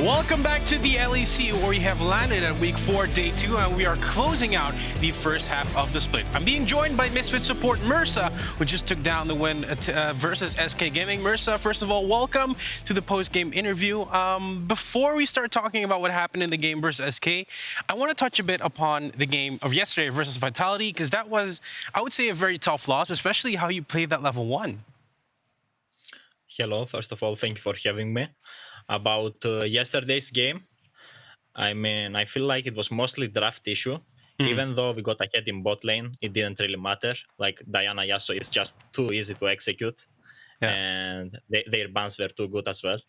Welcome back to the LEC, where we have landed at week 4, day 2, and we are closing out the first half of the split. I'm being joined by Misfit support Mersa, who just took down the win versus SK Gaming. Mersa, first of all, welcome to the post-game interview. Before we start talking about what happened in the game versus SK, I want to touch a bit upon the game of yesterday versus Vitality, because that was, I would say, a very tough loss, especially how you played that level 1. Hello, first of all, thank you for having me. About yesterday's game, I mean, I feel like it was mostly draft issue. Even though we got ahead in bot lane, it didn't really matter. Like, Diana Yasuo is just too easy to execute. And their bans were too good as well.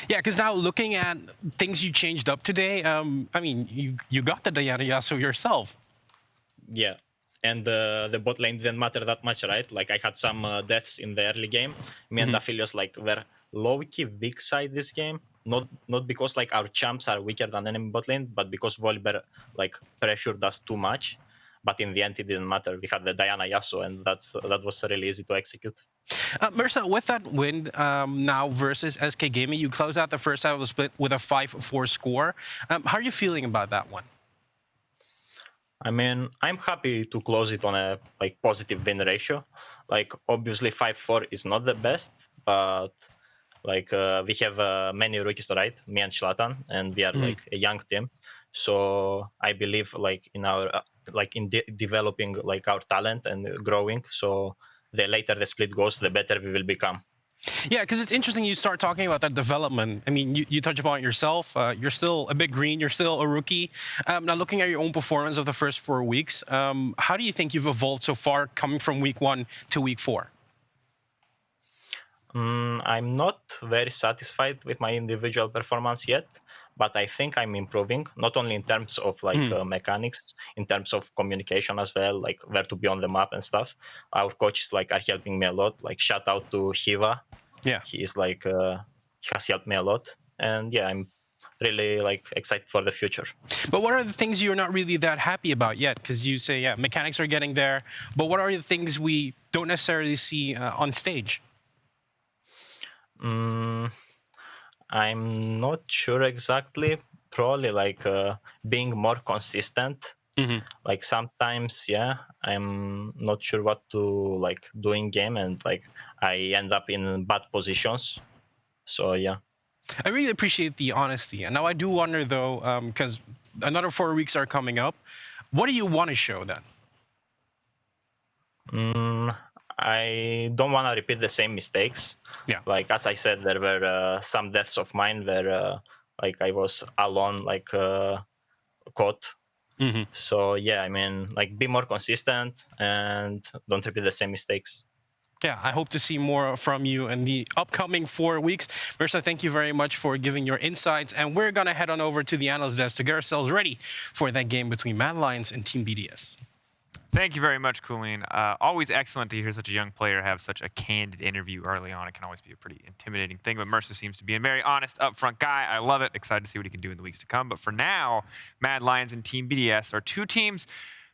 Yeah, because now looking at things you changed up today, I mean, you got the Diana Yasuo yourself. Yeah, and the bot lane didn't matter that much, right? Like, I had some deaths in the early game. Me and Aphelios, like, were low-key weak side this game. Not because, like, our champs are weaker than enemy bot lane, but because Volibear, like, pressured us too much. But in the end, it didn't matter. We had the Diana Yasuo, and that was really easy to execute. Mersa, with that win now versus SK Gaming, you close out the first half of the split with a 5-4 score. How are you feeling about that one? I mean, I'm happy to close it on a positive win ratio. Like, obviously 5-4 is not the best, but like we have many rookies, right? Me and Zlatan, and we are like a young team. So I believe like in our developing like our talent and growing. So the later the split goes, the better we will become. Yeah, because it's interesting you start talking about that development. I mean, you touch upon it yourself. You're still a bit green. You're still a rookie. Now, looking at your own performance of the first 4 weeks, how do you think you've evolved so far coming from week 1 to week 4? I'm not very satisfied with my individual performance yet, but I think I'm improving, not only in terms of like mechanics, in terms of communication as well, like where to be on the map and stuff. Our coaches like are helping me a lot. Like, shout out to Hiva. Yeah, he is like he has helped me a lot, and yeah, I'm really like excited for the future. But what are the things you're not really that happy about yet? Because you say, yeah, mechanics are getting there, but what are the things we don't necessarily see on stage? I'm not sure exactly. Probably like being more consistent. Like sometimes, yeah, I'm not sure what to like do in game, and like I end up in bad positions. So yeah. I really appreciate the honesty. And now I do wonder though, because another 4 weeks are coming up. What do you want to show then? I don't want to repeat the same mistakes. Yeah. Like, as I said, there were some deaths of mine where like I was alone, like caught. So yeah, I mean, like, be more consistent and don't repeat the same mistakes. Yeah, I hope to see more from you in the upcoming 4 weeks. Mersa, thank you very much for giving your insights. And we're going to head on over to the Analyst desk to get ourselves ready for that game between MAD Lions and Team BDS. Thank you very much, Koolein. Always excellent to hear such a young player have such a candid interview early on. It can always be a pretty intimidating thing, but Mersa seems to be a very honest, upfront guy. I love it. Excited to see what he can do in the weeks to come. But for now, MAD Lions and Team BDS are 2 teams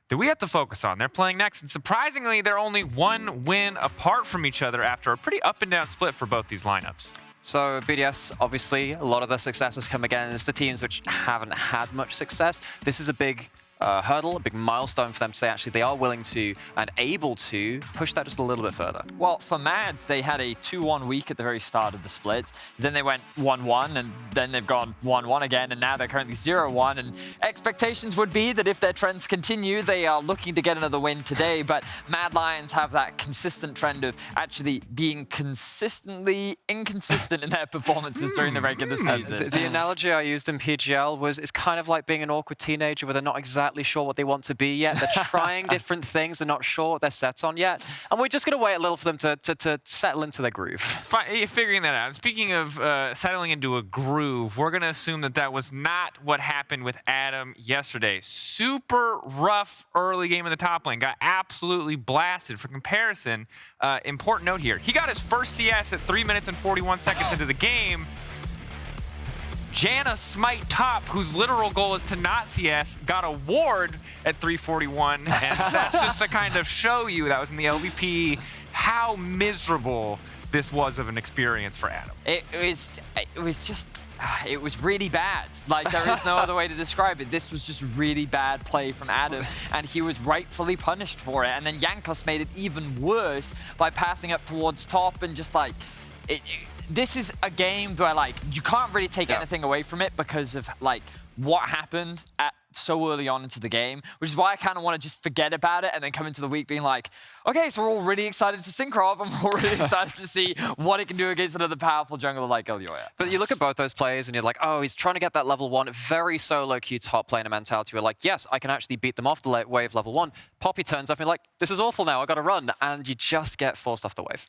that we have to focus on. They're playing next, and surprisingly, they're only 1 win apart from each other after a pretty up-and-down split for both these lineups. So BDS, obviously, a lot of their successes come against the teams which haven't had much success. This is a big hurdle, a big milestone for them to say actually they are willing to and able to push that just a little bit further. Well, for MAD, they had a 2-1 week at the very start of the split. Then they went 1-1, and then they've gone 1-1 again, and now they're currently 0-1. And expectations would be that if their trends continue, they are looking to get another win today. But MAD Lions have that consistent trend of actually being consistently inconsistent in their performances during the regular season. The analogy I used in PGL was it's kind of like being an awkward teenager where they're not exactly sure what they want to be yet. They're trying different things. They're not sure what they're set on yet. And we're just going to wait a little for them to settle into their groove. Figuring that out. Speaking of settling into a groove, we're going to assume that that was not what happened with Adam yesterday. Super rough early game in the top lane. Got absolutely blasted. For comparison, important note here. He got his first CS at 3 minutes and 41 seconds into the game. Janna Smite top, whose literal goal is to not CS, got a ward at 341, and that's just to kind of show you, that was in the LVP, how miserable this was of an experience for Adam? It was really bad. Like, there is no other way to describe it. This was just really bad play from Adam, and he was rightfully punished for it. And then Jankos made it even worse by pathing up towards top and just like, this is a game where like, you can't really take anything away from it because of like what happened so early on into the game, which is why I kind of want to just forget about it and then come into the week being like, okay, so we're all really excited for Cinkrof, and we're all really excited to see what it can do against another powerful jungler like Elyoya. But you look at both those players and you're like, oh, he's trying to get that level 1, very solo queue top laner mentality. We're like, yes, I can actually beat them off the wave level 1. Poppy turns up and like, this is awful now, I gotta run. And you just get forced off the wave.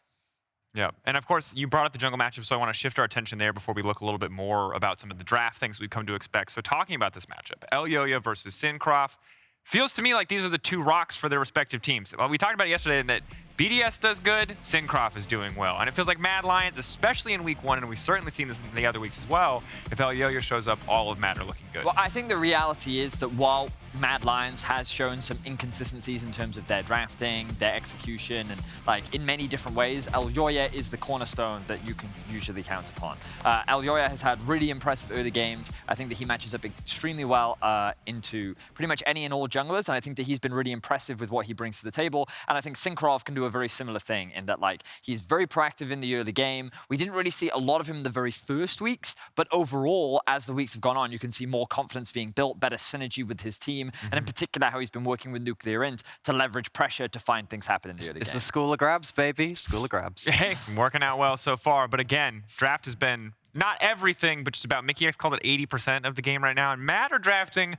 Yeah, and of course, you brought up the jungle matchup, so I want to shift our attention there before we look a little bit more about some of the draft things we've come to expect. So talking about this matchup, Elyoya versus Cinkrof, feels to me like these are the two rocks for their respective teams. Well, we talked about it yesterday that BDS does good, Cinkrof is doing well. And it feels like MAD Lions, especially in week 1, and we've certainly seen this in the other weeks as well, if Elyoya shows up, all of MAD are looking good. Well, I think the reality is that while MAD Lions has shown some inconsistencies in terms of their drafting, their execution, and like in many different ways, Elyoya is the cornerstone that you can usually count upon. Elyoya has had really impressive early games. I think that he matches up extremely well into pretty much any and all junglers, and I think that he's been really impressive with what he brings to the table. And I think Cinkrof can do a very similar thing in that like he's very proactive in the early game. We didn't really see a lot of him in the very first weeks, but overall, as the weeks have gone on, you can see more confidence being built, better synergy with his team, and in particular how he's been working with NUCLEARINT to leverage pressure to find things happen in the early game. It's the school of grabs, baby. School of grabs. Hey, working out well so far. But again, draft has been not everything, but just about. Mickey X called it 80% of the game right now. And MAD are drafting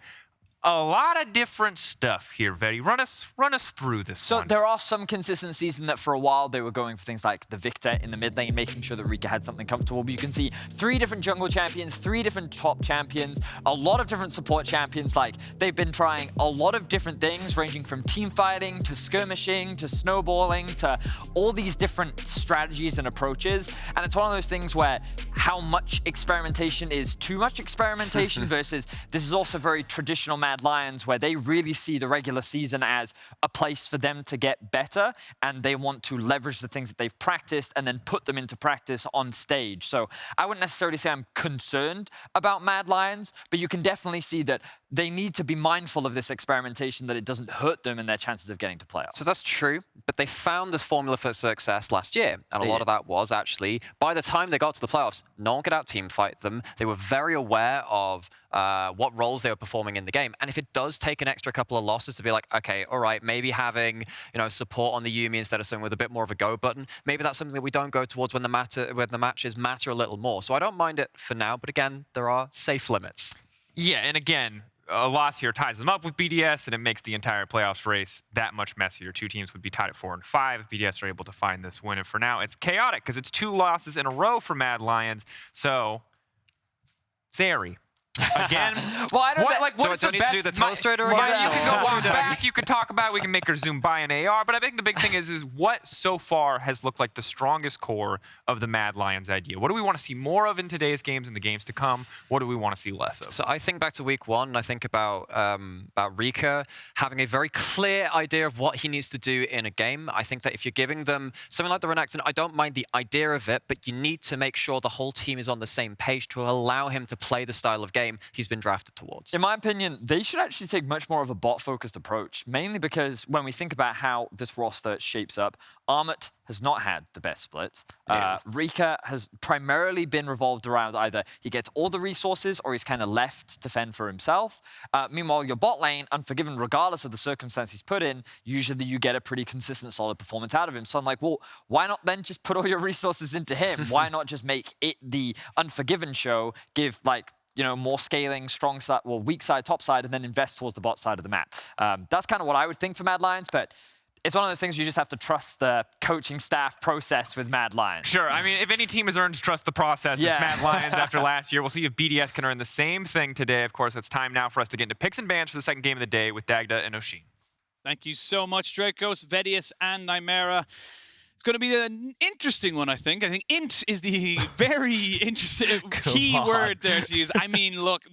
a lot of different stuff here, Vedi. Run us through this one. So there are some consistencies in that for a while they were going for things like the Viktor in the mid lane, making sure that Reeker had something comfortable. But you can see 3 different jungle champions, 3 different top champions, a lot of different support champions. Like, they've been trying a lot of different things, ranging from team fighting to skirmishing to snowballing to all these different strategies and approaches. And it's one of those things where how much experimentation is too much experimentation versus this is also very traditional MAD Lions, where they really see the regular season as a place for them to get better, and they want to leverage the things that they've practiced and then put them into practice on stage. So I wouldn't necessarily say I'm concerned about MAD Lions, but you can definitely see that they need to be mindful of this experimentation, that it doesn't hurt them in their chances of getting to playoffs. So that's true, but they found this formula for success last year, and a lot of that was actually, by the time they got to the playoffs, no one could out-team fight them. They were very aware of what roles they were performing in the game, and if it does take an extra couple of losses to be like, okay, all right, maybe having support on the Yuumi instead of someone with a bit more of a go button, maybe that's something that we don't go towards when the matches matter a little more. So I don't mind it for now, but again, there are safe limits. Yeah, and again, a loss here ties them up with BDS, and it makes the entire playoffs race that much messier. 2 teams would be tied at 4 and 5 if BDS are able to find this win. And for now, it's chaotic because it's 2 losses in a row for MAD Lions. So, Zeri. Again, well, I don't know. Like, what is the best? Do the Telestrator again? You can go walk back. You can talk about it. We can make her zoom by an AR. But I think the big thing is what so far has looked like the strongest core of the MAD Lions idea. What do we want to see more of in today's games and the games to come? What do we want to see less of? So I think back to week 1, and I think about Reeker having a very clear idea of what he needs to do in a game. I think that if you're giving them something like the Renekton, I don't mind the idea of it, but you need to make sure the whole team is on the same page to allow him to play the style of game he's been drafted towards. In my opinion, they should actually take much more of a bot-focused approach, mainly because when we think about how this roster shapes up, Armut has not had the best split. Reeker has primarily been revolved around either he gets all the resources or he's kind of left to fend for himself. Meanwhile, your bot lane, Unforgiven, regardless of the circumstance he's put in, usually you get a pretty consistent, solid performance out of him. So I'm like, well, why not then just put all your resources into him? Why not just make it the Unforgiven show, give like, more scaling, strong side, weak side, top side, and then invest towards the bot side of the map. That's kind of what I would think for MAD Lions, but it's one of those things you just have to trust the coaching staff process with MAD Lions. Sure. I mean, if any team has earned trust the process, it's MAD Lions after last year. We'll see if BDS can earn the same thing today. Of course, it's time now for us to get into picks and bans for the second game of the day with Dagda and Oisin. Thank you so much, Drakos, Vedius, and Nymaera. It's going to be an interesting one, I think. I think int is the very interesting key word there to use. I mean, look,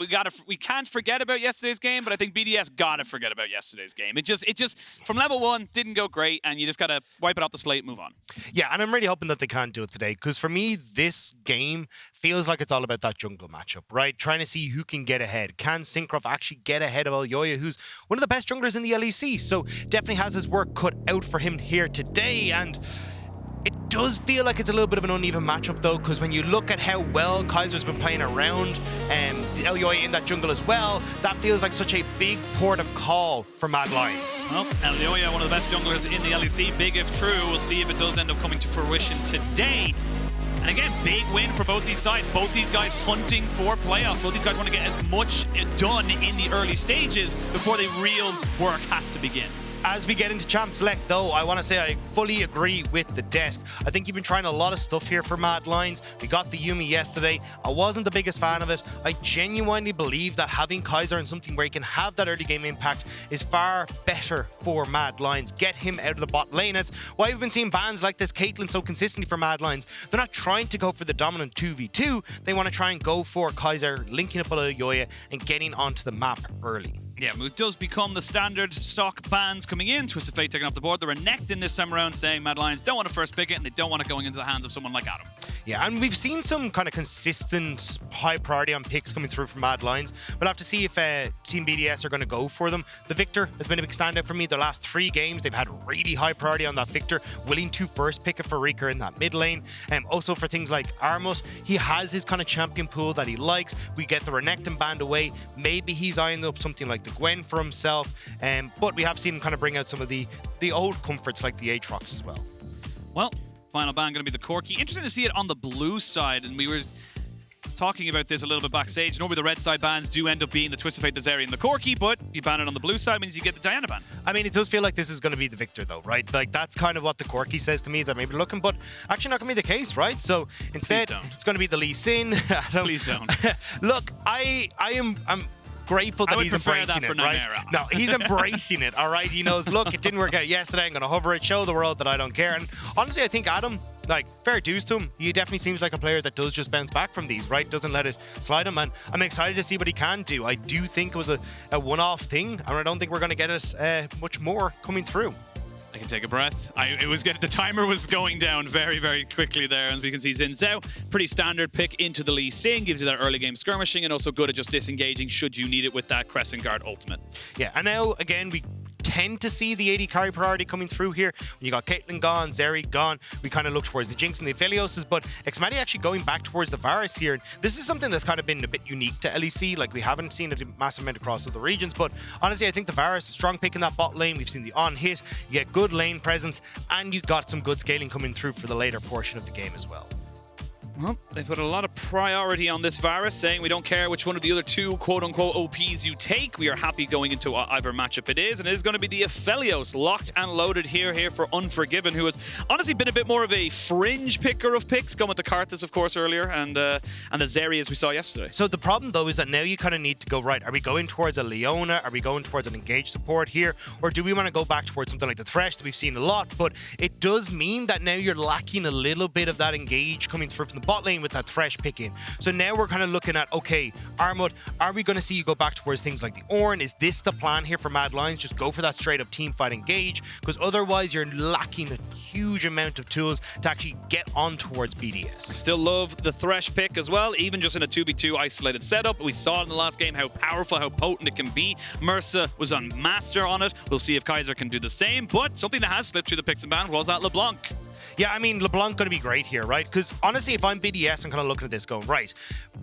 we can't forget about yesterday's game, but I think BDS gotta forget about yesterday's game. It just from level 1 didn't go great, and you just gotta wipe it off the slate, move on. Yeah, and I'm really hoping that they can do it today, because for me, this game feels like it's all about that jungle matchup, right? Trying to see who can get ahead. Can Cinkrof actually get ahead of Elyoya, who's one of the best junglers in the LEC? So definitely has his work cut out for him here today, and it does feel like it's a little bit of an uneven matchup, though, because when you look at how well Kaiser's been playing around the Elyoya in that jungle as well, that feels like such a big port of call for MAD Lions. Well, Elyoya, one of the best junglers in the LEC, big if true. We'll see if it does end up coming to fruition today. And again, big win for both these sides. Both these guys hunting for playoffs. Both these guys want to get as much done in the early stages before the real work has to begin. As we get into Champ Select, though, I want to say I fully agree with the desk. I think you've been trying a lot of stuff here for MAD Lions. We got the Yuumi yesterday. I wasn't the biggest fan of it. I genuinely believe that having Kaiser in something where he can have that early game impact is far better for MAD Lions. Get him out of the bot lane. It's why we've been seeing bans like this Caitlyn so consistently for MAD Lions. They're not trying to go for the dominant 2v2. They want to try and go for Kaiser, linking up with Elyoya and getting onto the map early. Yeah, it does become the standard stock bans coming in. Twisted Fate taking off the board. They're reneged this time around, saying MAD Lions don't want to first pick it, and they don't want it going into the hands of someone like Adam. Yeah, and we've seen some kind of consistent high priority on picks coming through from MAD Lions. We'll have to see if Team BDS are going to go for them. The Viktor has been a big standout for me. The last 3 games, they've had really high priority on that Viktor, willing to first pick it for Reeker in that mid lane. Also for things like Armut, he has his kind of champion pool that he likes. We get the Renekton band away. Maybe he's eyeing up something like the Gwen for himself. But we have seen him kind of bring out some of the old comforts like the Aatrox as well. Well, final ban going to be the Corki. Interesting to see it on the blue side, and we were talking about this a little bit backstage. Normally the red side bans do end up being the Twisted Fate, the Zeri, and the Corki, but you ban it on the blue side means you get the Diana ban. I mean, it does feel like this is going to be the Viktor, though, right? Like, that's kind of what the Corki says to me that maybe looking, but actually not going to be the case, right? So instead, it's going to be the Lee Sin. Please don't. Look, I'm grateful that he's embracing it, right? No, he's embracing it, all right? He knows, look, it didn't work out yesterday. I'm going to hover it, show the world that I don't care. And honestly, I think Adam, like, fair dues to him. He definitely seems like a player that does just bounce back from these, right? Doesn't let it slide him. And I'm excited to see what he can do. I do think it was a one-off thing, and I don't think we're going to get it much more coming through. I can take a breath. The timer was going down very, very quickly there, as we can see Xin Zhao. Pretty standard pick into the Lee Sin, gives you that early game skirmishing, and also good at just disengaging should you need it with that Crescent Guard ultimate. Yeah, and now, again, we tend to see the AD carry priority coming through here. When you got Caitlyn gone, Zeri gone, we kind of look towards the Jinx and the Aphelios, but xMatty actually going back towards the Varus here. And this is something that's kind of been a bit unique to LEC. Like, we haven't seen a massive amount across other regions, but honestly, I think the Varus, strong pick in that bot lane. We've seen the on-hit, you get good lane presence, and you got some good scaling coming through for the later portion of the game as well. Well, they put a lot of priority on this Varus, saying we don't care which one of the other 2 quote-unquote OPs you take. We are happy going into whatever matchup it is, and it is going to be the Aphelios, locked and loaded here for Unforgiven, who has honestly been a bit more of a fringe picker of picks, going with the Karthus, of course, earlier, and the Zeri, as we saw yesterday. So the problem, though, is that now you kind of need to go, right, are we going towards a Leona? Are we going towards an engaged support here? Or do we want to go back towards something like the Thresh that we've seen a lot? But it does mean that now you're lacking a little bit of that engage coming through from the bot lane with that Thresh picking. So now we're kind of looking at, okay, Armut, are we going to see you go back towards things like the Ornn? Is this the plan here for MAD Lions? Just go for that straight up team fight engage, because otherwise you're lacking a huge amount of tools to actually get on towards BDS. Still love the Thresh pick as well, even just in a 2v2 isolated setup. We saw in the last game how powerful, how potent it can be. Mersa was on Master on it. We'll see if Kaiser can do the same, but something that has slipped through the picks and bans was that LeBlanc. Yeah, I mean, LeBlanc going to be great here, right? Because honestly, if I'm BDS, I'm kind of looking at this going, right,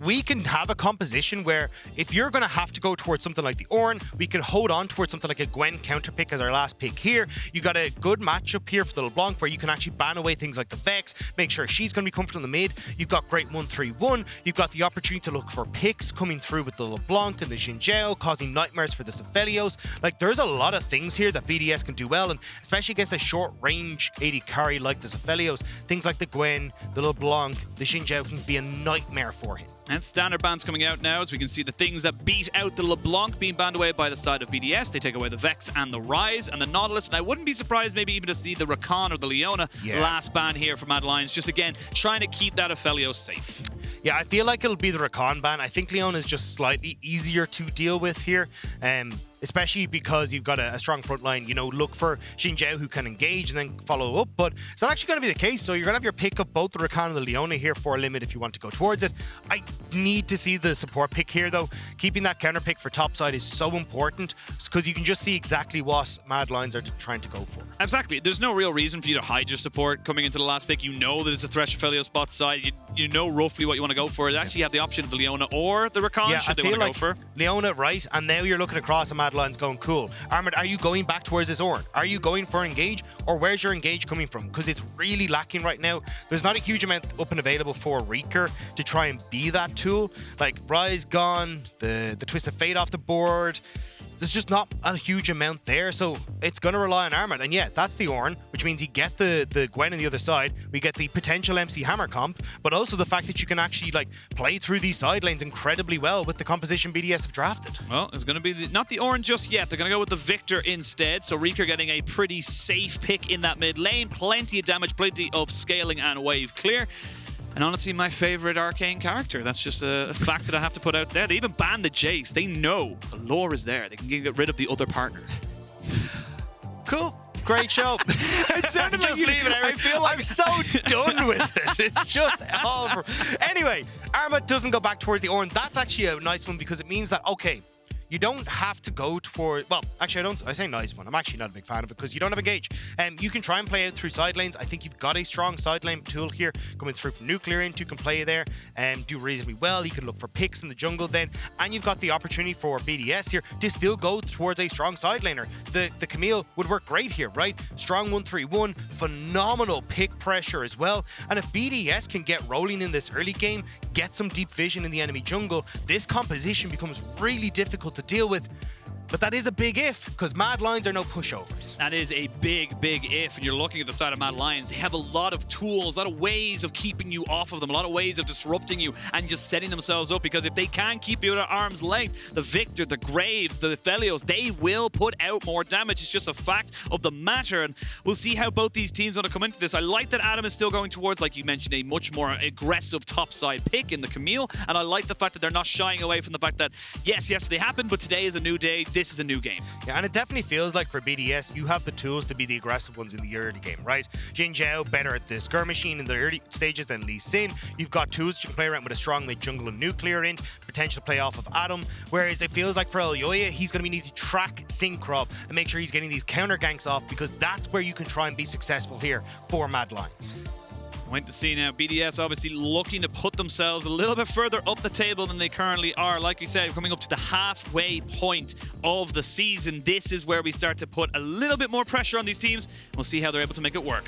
we can have a composition where if you're going to have to go towards something like the Ornn, we can hold on towards something like a Gwen counter pick as our last pick here. You got a good matchup here for the LeBlanc where you can actually ban away things like the Vex, make sure she's going to be comfortable in the mid. You've got great 1-3-1. You've got the opportunity to look for picks coming through with the LeBlanc and the Zhao, causing nightmares for the Aphelios. Like, there's a lot of things here that BDS can do well, and especially against a short range AD carry like this Aphelios, things like the Gwen, the LeBlanc, the Xin Zhao can be a nightmare for him. And standard bans coming out now, as we can see the things that beat out the LeBlanc being banned away by the side of BDS. They take away the Vex and the Rise and the Nautilus. And I wouldn't be surprised maybe even to see the Rakan or the Leona last ban here for MAD Lions. Just again, trying to keep that Aphelios safe. Yeah, I feel like it'll be the Rakan ban. I think Leona is just slightly easier to deal with here. Especially because you've got a strong front line. You know, look for Xin Zhao who can engage and then follow up, but it's not actually going to be the case. So you're going to have your pick of both the Rakan and the Leona here for a limit if you want to go towards it. I need to see the support pick here though. Keeping that counter pick for top side is so important because you can just see exactly what MAD Lions are trying to go for. Exactly. There's no real reason for you to hide your support coming into the last pick. You know that it's a Thresh Aphelios bot side. You know roughly what you want to go for. Actually, you have the option of the Leona or the Rakan should they want to go for. Leona, right? And now you're looking across and MAD Lions going, cool. Armut, are you going back towards this Ornn? Are you going for engage? Or where's your engage coming from? Because it's really lacking right now. There's not a huge amount up and available for Reeker to try and be that tool. Like, Rise gone, the Twist of Fate off the board. There's just not a huge amount there, so it's going to rely on Armut. And yeah, that's the Ornn, which means you get the Gwen on the other side. We get the potential MC Hammer comp, but also the fact that you can actually like play through these side lanes incredibly well with the composition BDS have drafted. Well, it's going to be not the Ornn just yet. They're going to go with the Viktor instead. So Reeker getting a pretty safe pick in that mid lane. Plenty of damage, plenty of scaling and wave clear. And honestly, my favorite arcane character. That's just a fact that I have to put out there. They even banned the Jace. They know the lore is there. They can get rid of the other partner. Cool. Great show. It sounded just like leave it. I feel like I'm so done with it. It's just all over. Anyway, Armut doesn't go back towards the Ornn. That's actually a nice one because it means that, okay, you don't have to go toward... Well, actually, I say nice one. I'm actually not a big fan of it because you don't have engage. You can try and play out through side lanes. I think you've got a strong side lane tool here coming through from NUCLEARINT. You can play there and do reasonably well. You can look for picks in the jungle then. And you've got the opportunity for BDS here to still go towards a strong side laner. The Camille would work great here, right? Strong 1-3-1, phenomenal pick pressure as well. And if BDS can get rolling in this early game, get some deep vision in the enemy jungle, this composition becomes really difficult to deal with. But that is a big if, because MAD Lions are no pushovers. That is a big if, and you're looking at the side of MAD Lions. They have a lot of tools, a lot of ways of keeping you off of them, a lot of ways of disrupting you and just setting themselves up, because if they can keep you at arm's length, the Viktor, the Graves, the Aphelios, they will put out more damage. It's just a fact of the matter, and we'll see how both these teams want to come into this. I like that Adam is still going towards, like you mentioned, a much more aggressive topside pick in the Camille, and I like the fact that they're not shying away from the fact that, yes, yesterday happened, but today is a new day. This is a new game. Yeah, and it definitely feels like for BDS, you have the tools to be the aggressive ones in the early game, right? Xin Zhao better at the skirmishing in the early stages than Lee Sin. You've got tools you can play around with a strong mid jungle and NUCLEARINT, potential to play off of Adam, whereas it feels like for Elyoya, he's going to need to track Cinkrof and make sure he's getting these counter ganks off, because that's where you can try and be successful here for MAD Lions. Wait to see now. BDS obviously looking to put themselves a little bit further up the table than they currently are. Like we said, coming up to the halfway point of the season. This is where we start to put a little bit more pressure on these teams. We'll see how they're able to make it work.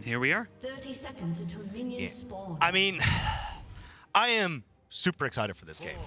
Here we are. 30 seconds until minions spawn. I mean, I am super excited for this game.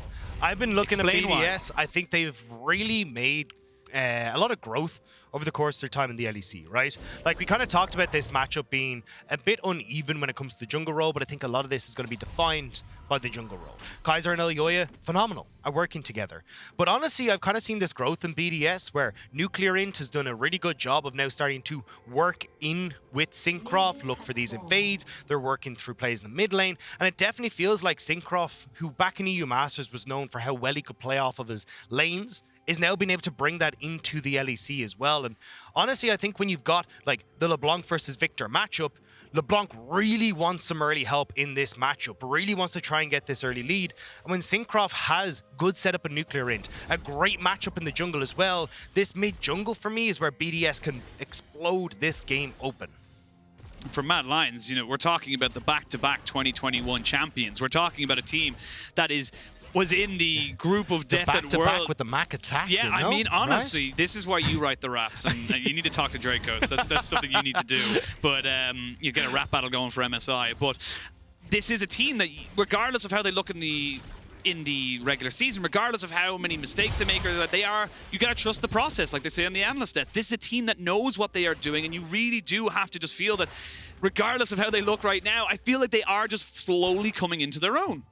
I've been looking at BDS. I think they've really made a lot of growth over the course of their time in the LEC, right? Like, we kind of talked about this matchup being a bit uneven when it comes to the jungle role, but I think a lot of this is going to be defined by the jungle role. Kaiser and Elyoya, phenomenal, are working together. But honestly, I've kind of seen this growth in BDS where NUCLEARINT has done a really good job of now starting to work in with Cinkrof, look for these invades. They're working through plays in the mid lane, and it definitely feels like Cinkrof, who back in EU Masters was known for how well he could play off of his lanes, is now being able to bring that into the LEC as well. And honestly, I think when you've got like the LeBlanc versus Viktor matchup, LeBlanc really wants some early help in this matchup, really wants to try and get this early lead. And when Cinkrof has good setup in NUCLEARINT, a great matchup in the jungle as well, this mid jungle for me is where BDS can explode this game open. For MAD Lions, you know, we're talking about the back-to-back 2021 champions. We're talking about a team that is was in the group of death back at to World. back with the Mac attack. Yeah, you know, I mean, honestly, right? this is why you write the raps, and you need to talk to Drakos. That's something you need to do. But you get a rap battle going for MSI. But this is a team that, regardless of how they look in the regular season, regardless of how many mistakes they make or that they are, you gotta trust the process, like they say on the Analyst desk. This is a team that knows what they are doing, and you really do have to just feel that, regardless of how they look right now, I feel like they are just slowly coming into their own.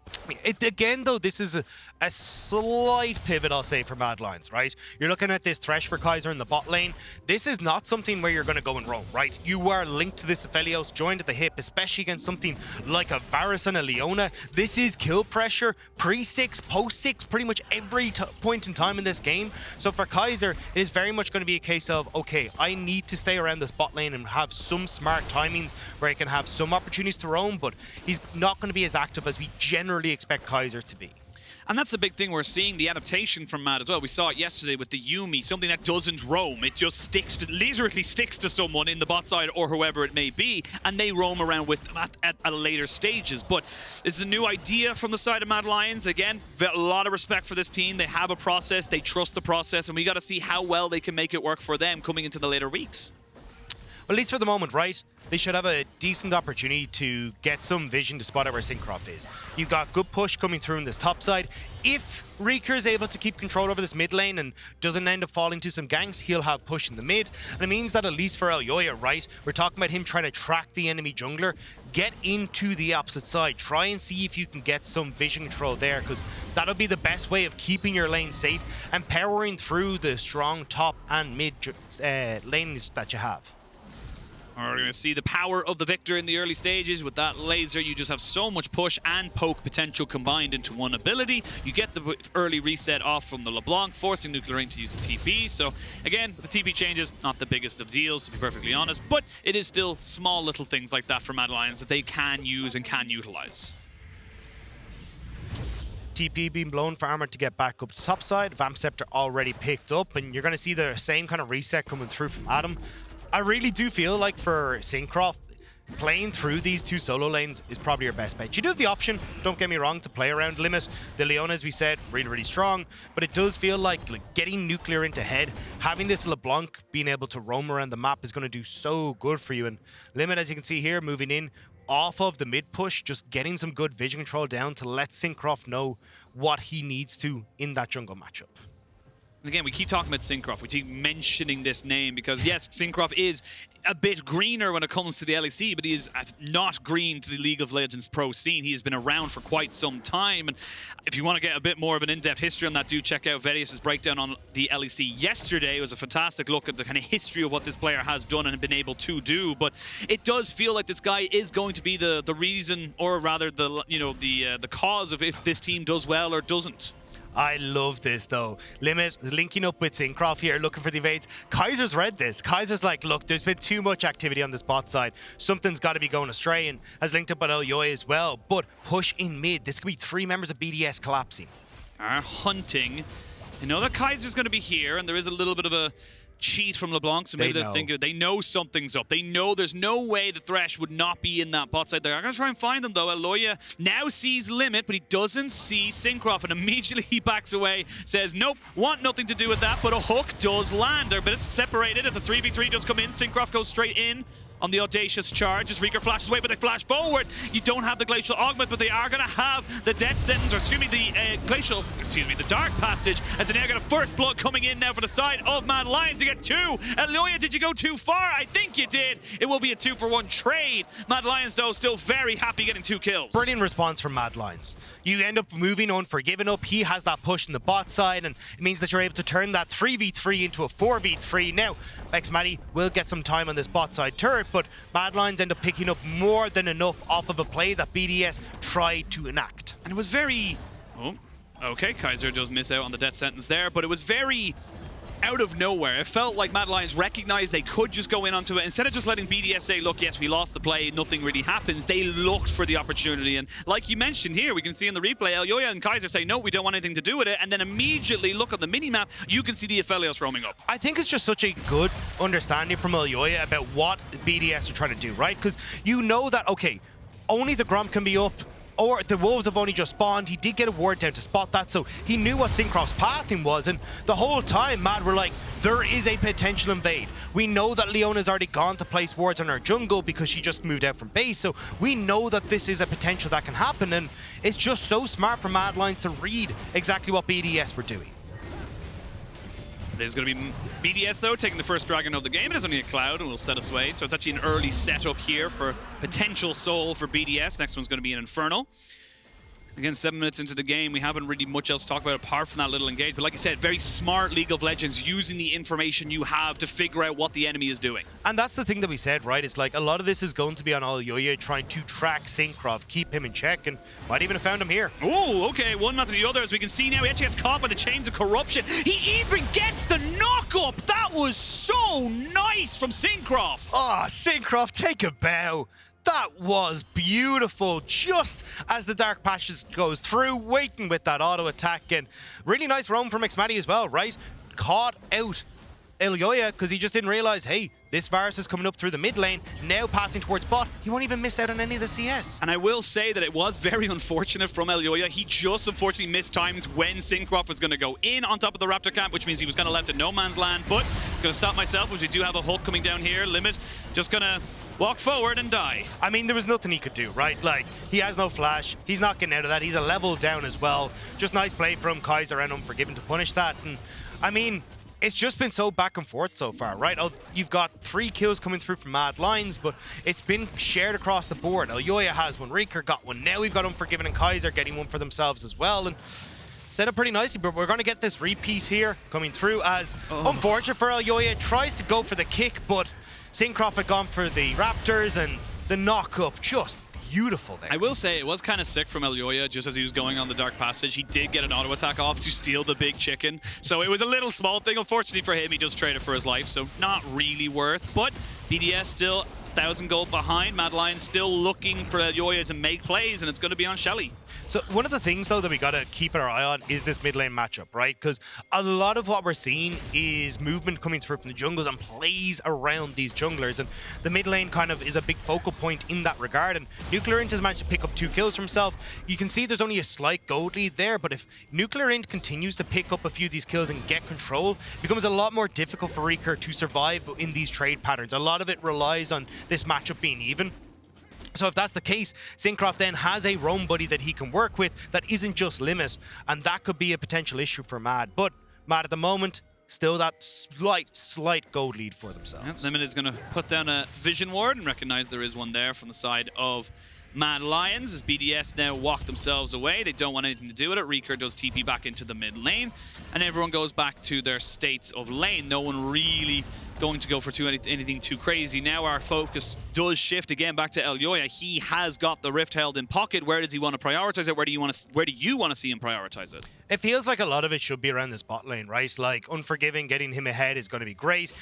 Again, though, this is a slight pivot, I'll say, for MAD Lions, right? You're looking at this Thresh for Kaiser in the bot lane. This is not something where you're going to go and roam, right? You are linked to this Aphelios, joined at the hip, especially against something like a Varus and a Leona. This is kill pressure, pre-6, post-6, pretty much every point in time in this game. So for Kaiser, it is very much going to be a case of, okay, I need to stay around this bot lane and have some smart timings where he can have some opportunities to roam, but he's not going to be as active as we generally expect Kaiser to be. And that's the big thing we're seeing, the adaptation from MAD as well. We saw it yesterday with the Yuumi, something that doesn't roam. It just sticks to, literally sticks to someone in the bot side or whoever it may be, and they roam around with them at later stages. But this is a new idea from the side of MAD Lions. Again, a lot of respect for this team. They have a process, they trust the process, and we got to see how well they can make it work for them coming into the later weeks. Well, at least for the moment, right? They should have a decent opportunity to get some vision to spot out where Cinkrof is. You've got good push coming through in this top side. If Reeker is able to keep control over this mid lane and doesn't end up falling to some ganks, he'll have push in the mid. And it means that at least for Elyoya, right, we're talking about him trying to track the enemy jungler, get into the opposite side, try and see if you can get some vision control there, because that'll be the best way of keeping your lane safe and powering through the strong top and mid lanes that you have. We're going to see the power of the Viktor in the early stages. With that laser, you just have so much push and poke potential combined into one ability. You get the early reset off from the LeBlanc, forcing NUCLEARINT to use a TP. So, again, the TP changes, not the biggest of deals, to be perfectly honest, but it is still small little things like that for MAD Lions that they can use and can utilize. TP being blown for Armut to get back up to top side. Vamp Scepter already picked up, and you're going to see the same kind of reset coming through from Adam. I really do feel like for Cinkrof, playing through these two solo lanes is probably your best bet. You do have the option, don't get me wrong, to play around Limit. The Leona, as we said, really, really strong, but it does feel like getting NUCLEARINT ahead, having this LeBlanc being able to roam around the map is going to do so good for you. And Limit, as you can see here, moving in off of the mid push, just getting some good vision control down to let Cinkrof know what he needs to in that jungle matchup. And again, we keep talking about Cinkrof. We keep mentioning this name because, yes, Cinkrof is a bit greener when it comes to the LEC, but he is not green to the League of Legends pro scene. He has been around for quite some time. And if you want to get a bit more of an in-depth history on that, do check out Vedius' breakdown on the LEC yesterday. It was a fantastic look at the kind of history of what this player has done and been able to do. But it does feel like this guy is going to be the reason, or rather the cause of if this team does well or doesn't. I love this, though. Limit linking up with Cinkrof here, looking for the evades. Kaiser's read this. Kaiser's like, look, there's been too much activity on this bot side. Something's got to be going astray, and has linked up with Elyoya as well. But push in mid. This could be 3 members of BDS collapsing. Are hunting. You know that Kaiser's going to be here, and there is a little bit of a cheat from LeBlanc, so maybe they know something's up. They know there's no way the Thresh would not be in that bot side. They're going to try and find them, though. Elyoya now sees Limit, but he doesn't see Cinkrof, and immediately he backs away, says, nope, want nothing to do with that, but a hook does land. They're a bit separated as a 3v3 does come in. Cinkrof goes straight in on the audacious charge as Reeker flashes away, but they flash forward. You don't have the Glacial Augment, but they are going to have the Death Sentence, or excuse me, the Dark Passage, as they now get a first blood coming in now for the side of MAD Lions. They get 2. Elyoya, did you go too far? I think you did. It will be a 2-for-1 trade. MAD Lions, though, still very happy getting 2 kills. Brilliant response from MAD Lions. You end up moving on for giving up. He has that push in the bot side, and it means that you're able to turn that 3v3 into a 4v3. Now, xMatty will get some time on this bot side turret, but MAD Lions end up picking up more than enough off of a play that BDS tried to enact. And it was very... Oh, okay, Kaiser does miss out on the death sentence there, but it was very out of nowhere. It felt like MAD Lions recognized they could just go in onto it. Instead of just letting BDS say, look, yes, we lost the play, nothing really happens, they looked for the opportunity. And like you mentioned here, we can see in the replay, Elyoya and Kaiser say, no, we don't want anything to do with it. And then immediately look at the minimap, you can see the Aphelios roaming up. I think it's just such a good understanding from Elyoya about what BDS are trying to do, right? Because you know that, okay, only the Gromp can be up or the wolves have only just spawned. He did get a ward down to spot that, so he knew what Cinkrof's pathing was, and the whole time MAD were like, there is a potential invade. We know that Leona's already gone to place wards on our jungle because she just moved out from base, so we know that this is a potential that can happen, and it's just so smart for MAD Lions to read exactly what BDS were doing. It is going to be BDS, though, taking the first dragon of the game. It is only a cloud and will set us away. So it's actually an early setup here for potential soul for BDS. Next one's going to be an Infernal. Again, 7 minutes into the game, we haven't really much else to talk about apart from that little engage. But like I said, very smart League of Legends, using the information you have to figure out what the enemy is doing. And that's the thing that we said, right? It's like a lot of this is going to be on Elyoya trying to track Cinkrof, keep him in check, and might even have found him here. Oh, okay, one after the other. As we can see now, he actually gets caught by the chains of corruption. He even gets the knock-up. That was so nice from Cinkrof. Oh, Cinkrof, take a bow. That was beautiful, just as the Dark Passage goes through, waiting with that auto attack, and really nice roam from xMatty as well, right? Caught out Elyoya because he just didn't realize, hey, this Varus is coming up through the mid lane, now passing towards bot. He won't even miss out on any of the CS. And I will say that it was very unfortunate from Elyoya. He just unfortunately missed times when Cinkrof was going to go in on top of the Raptor camp, which means he was going to left in no man's land. But going to stop myself, because we do have a Hulk coming down here. Limit, just going to walk forward and die. I mean, there was nothing he could do, right? Like, he has no flash. He's not getting out of that. He's a level down as well. Just nice play from Kaiser and Unforgiven to punish that. And, I mean, it's just been so back and forth so far, right? Oh, you've got 3 kills coming through from MAD Lions, but it's been shared across the board. Elyoya has one, Reeker got one. Now we've got Unforgiven and Kaiser getting one for themselves as well. And set up pretty nicely, but we're going to get this repeat here coming through as unfortunate for Elyoya. Tries to go for the kick, but Cinkrof had gone for the Raptors, and the knock-up just beautiful there. I will say it was kind of sick from Elyoya just as he was going on the Dark Passage. He did get an auto attack off to steal the big chicken. So it was a little small thing. Unfortunately for him, he just traded for his life, so not really worth. But BDS still 1,000 gold behind. MAD Lions still looking for Elyoya to make plays, and it's going to be on Shelly. So one of the things, though, that we got to keep our eye on is this mid lane matchup, right? Because a lot of what we're seeing is movement coming through from the jungles and plays around these junglers. And the mid lane kind of is a big focal point in that regard. And NUCLEARINT has managed to pick up 2 kills for himself. You can see there's only a slight gold lead there, but if NUCLEARINT continues to pick up a few of these kills and get control, it becomes a lot more difficult for Reeker to survive in these trade patterns. A lot of it relies on this matchup being even. So if that's the case, Cinkrof then has a roam buddy that he can work with that isn't just Limit, and that could be a potential issue for MAD. But MAD at the moment, still that slight gold lead for themselves. Yep, Limit is going to put down a Vision Ward and recognize there is one there from the side of MAD Lions as BDS now walk themselves away. They don't want anything to do with it. Reeker does TP back into the mid lane, and everyone goes back to their states of lane. No one really going to go for anything too crazy. Now our focus does shift again back to Elyoya. He has got the Rift held in pocket. Where does he want to prioritize it? Where do you want to see him prioritize it? It feels like a lot of it should be around this bot lane, right? Like, Unforgiving, getting him ahead is going to be great.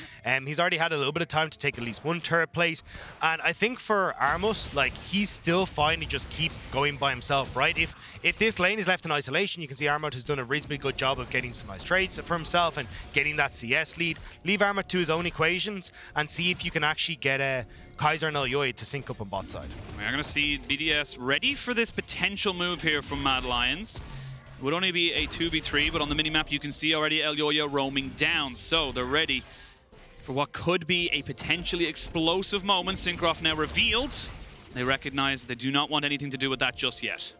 He's already had a little bit of time to take at least one turret plate. And I think for Armut, like, he's still fine to just keep going by himself, right? If this lane is left in isolation, you can see Armut has done a reasonably good job of getting some nice trades for himself and getting that CS lead. Leave Armut to his own equations and see if you can actually get Kaiser and Elyoya to sync up on bot side. We're going to see BDS ready for this potential move here from MAD Lions. It would only be a 2v3, but on the minimap you can see already Elyoya roaming down. So they're ready for what could be a potentially explosive moment. Cinkrof now revealed. They recognize they do not want anything to do with that just yet.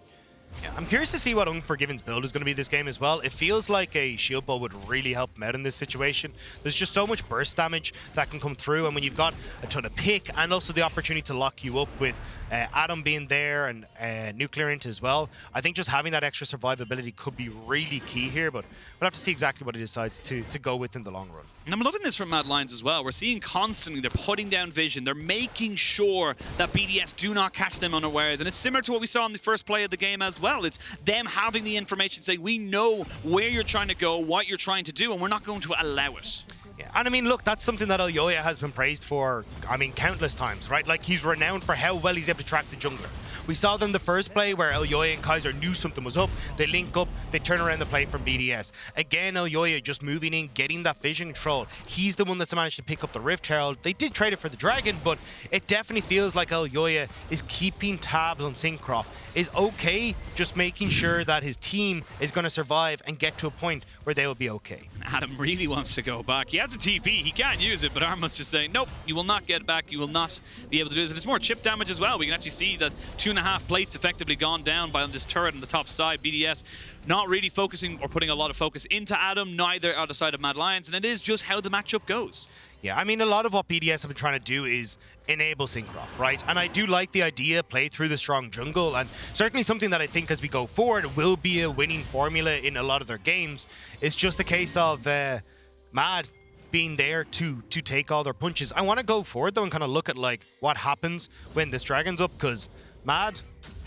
Yeah, I'm curious to see what Unforgiven's build is going to be this game as well. It feels like a shield ball would really help him out in this situation. There's just so much burst damage that can come through, and when you've got a ton of pick and also the opportunity to lock you up with Adam being there and NUCLEARINT as well, I think just having that extra survivability could be really key here, but we'll have to see exactly what he decides to go with in the long run. And I'm loving this from MAD Lions as well. We're seeing constantly they're putting down vision. They're making sure that BDS do not catch them unawares. And it's similar to what we saw in the first play of the game as well. It's them having the information saying, we know where you're trying to go, what you're trying to do, and we're not going to allow it. Yeah, and I mean, look, that's something that Elyoya has been praised for, I mean, countless times, right? Like, he's renowned for how well he's able to track the jungler. We saw them the first play where Elyoya and Kaiser knew something was up. They link up, they turn around the play from BDS. Again, Elyoya just moving in, getting that vision control. He's the one that's managed to pick up the Rift Herald. They did trade it for the Dragon, but it definitely feels like Elyoya is keeping tabs on Cinkrof, is okay just making sure that his team is going to survive and get to a point where they will be okay. Adam really wants to go back. He has a TP, he can't use it, but Armut's just saying, nope, you will not get back, you will not be able to do this. And it's more chip damage as well. We can actually see that 2.5 plates effectively gone down by this turret on the top side. BDS not really focusing or putting a lot of focus into Adam, neither out the side of Mad Lions, and it is just how the matchup goes. Yeah, I mean, a lot of what BDS have been trying to do is enable Cinkrof, right? And I do like the idea, play through the strong jungle, and certainly something that I think as we go forward will be a winning formula in a lot of their games. It's just a case of Mad being there to take all their punches. I want to go forward though and kind of look at like what happens when this Dragon's up, because Mad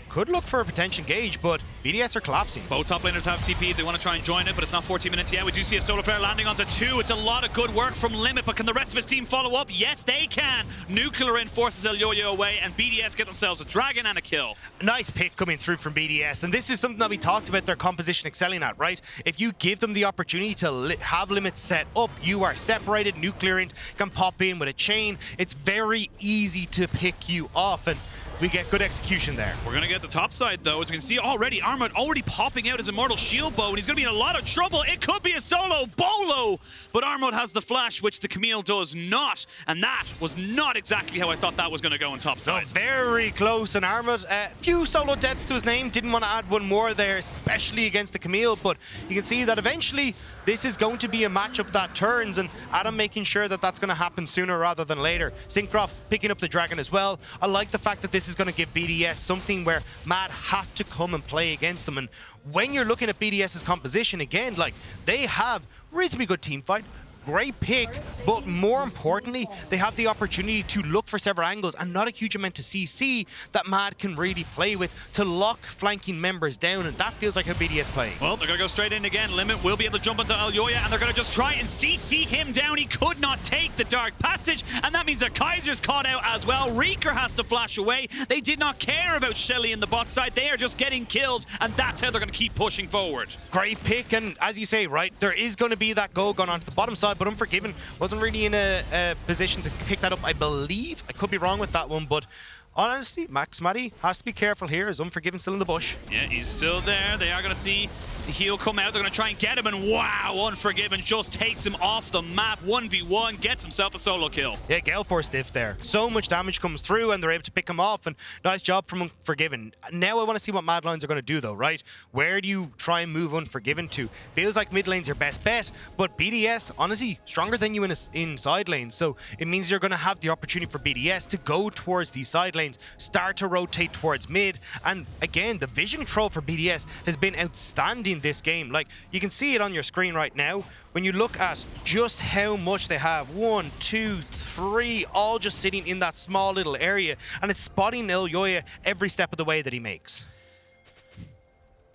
could look for a potential engage, but BDS are collapsing. Both top laners have TP. They want to try and join it, but it's not 14 minutes yet. We do see a solar flare landing onto 2. It's a lot of good work from Limit, but can the rest of his team follow up? Yes, they can. NUCLEARINT forces Elyoya away, and BDS get themselves a Dragon and a kill. Nice pick coming through from BDS, and this is something that we talked about their composition excelling at, right? If you give them the opportunity to have limits set up, you are separated. NUCLEARINT can pop in with a chain. It's very easy to pick you off, and we get good execution there. We're going to get the top side, though. As we can see already, Armut already popping out his Immortal Shield Bow, and he's going to be in a lot of trouble. It could be a solo bolo, but Armut has the flash, which the Camille does not, and that was not exactly how I thought that was going to go on top side. So very close, and Armut, few solo deaths to his name. Didn't want to add one more there, especially against the Camille, but you can see that eventually this is going to be a matchup that turns, and Adam making sure that that's going to happen sooner rather than later. Cinkrof picking up the Dragon as well. I like the fact that this is going to give BDS something where Mad have to come and play against them. And when you're looking at BDS's composition, again, like, they have reasonably good team fight, great pick, but more importantly, they have the opportunity to look for several angles and not a huge amount to CC that Mad can really play with to lock flanking members down, and that feels like how BDS play. Well, they're going to go straight in again. Limit will be able to jump into Elyoya, and they're going to just try and CC him down. He could not take the Dark Passage, and that means that Kaiser's caught out as well. Reeker has to flash away. They did not care about Shelly in the bot side. They are just getting kills, and that's how they're going to keep pushing forward. Great pick, and as you say, right, there is going to be that goal going onto the bottom side, but Unforgiven wasn't really in a position to pick that up, I believe. I could be wrong with that one, but honestly, xMatty has to be careful here. Is Unforgiven still in the bush? Yeah, he's still there. They are going to see the heal come out. They're going to try and get him, and wow, Unforgiven just takes him off the map. 1v1, gets himself a solo kill. Yeah, Gale Force stiff there. So much damage comes through, and they're able to pick him off, and nice job from Unforgiven. Now I want to see what Mad Lions are going to do, though, right? Where do you try and move Unforgiven to? Feels like mid lane's your best bet, but BDS, honestly, stronger than you in side lanes, so it means you're going to have the opportunity for BDS to go towards these side lanes, start to rotate towards mid, and again, the vision control for BDS has been outstanding this game. Like, you can see it on your screen right now when you look at just how much they have. 1, 2, 3, all just sitting in that small little area, and it's spotting Elyoya every step of the way that he makes.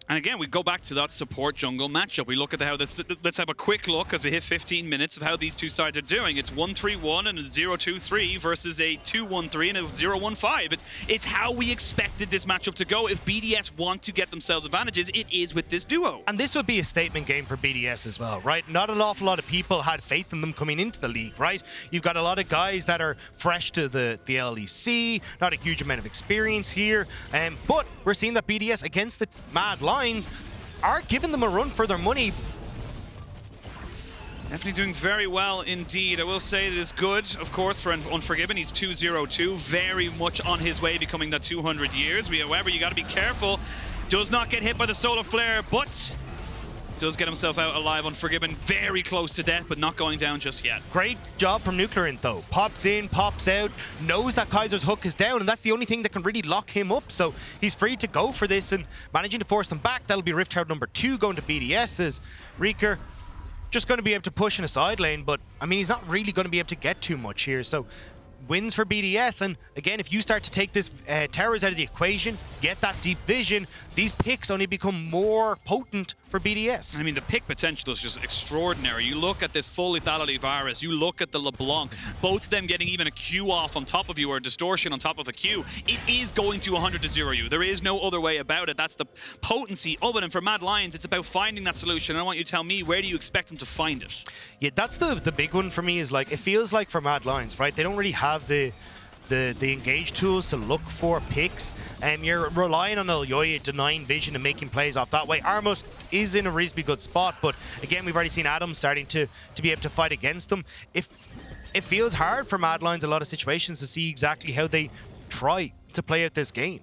And again, we go back to that support jungle matchup. We look at how let's have a quick look as we hit 15 minutes of how these two sides are doing. It's 1-3-1 and a 0-2-3 versus a 2-1-3 and a 0-1-5. It's how we expected this matchup to go. If BDS want to get themselves advantages, it is with this duo. And this would be a statement game for BDS as well, right? Not an awful lot of people had faith in them coming into the league, right? You've got a lot of guys that are fresh to the LEC, not a huge amount of experience here, but we're seeing that BDS against the Mad Lions are giving them a run for their money. Definitely doing very well indeed. I will say it is good, of course, for Unforgiven. He's 2-0-2, very much on his way becoming that 200 years. However, you got to be careful. Does not get hit by the solar flare, but does get himself out alive. Unforgiven, very close to death, but not going down just yet. Great job from NUCLEARINT, though. Pops in, pops out, knows that Kaiser's hook is down, and that's the only thing that can really lock him up. So he's free to go for this, and managing to force them back. That'll be Rift Herald number 2 going to BDS as Reeker just going to be able to push in a side lane, but I mean, he's not really going to be able to get too much here. So wins for BDS, and again, if you start to take this towers out of the equation, get that deep vision, these picks only become more potent for BDS. I mean, the pick potential is just extraordinary. You look at this full lethality Varus, you look at the LeBlanc, both of them getting even a Q off on top of you or a distortion on top of a Q. It is going to 100-0 you. There is no other way about it. That's the potency of it. And for Mad Lions, it's about finding that solution. I want you to tell me, where do you expect them to find it? Yeah, that's the big one for me, is like, it feels like for Mad Lions, right? They don't really have the engage tools to look for picks, and you're relying on Elyoya denying vision and making plays off that way. Armut is in a reasonably good spot, but again, we've already seen Adam starting to be able to fight against them. It feels hard for Mad Lions in a lot of situations to see exactly how they try to play out this game.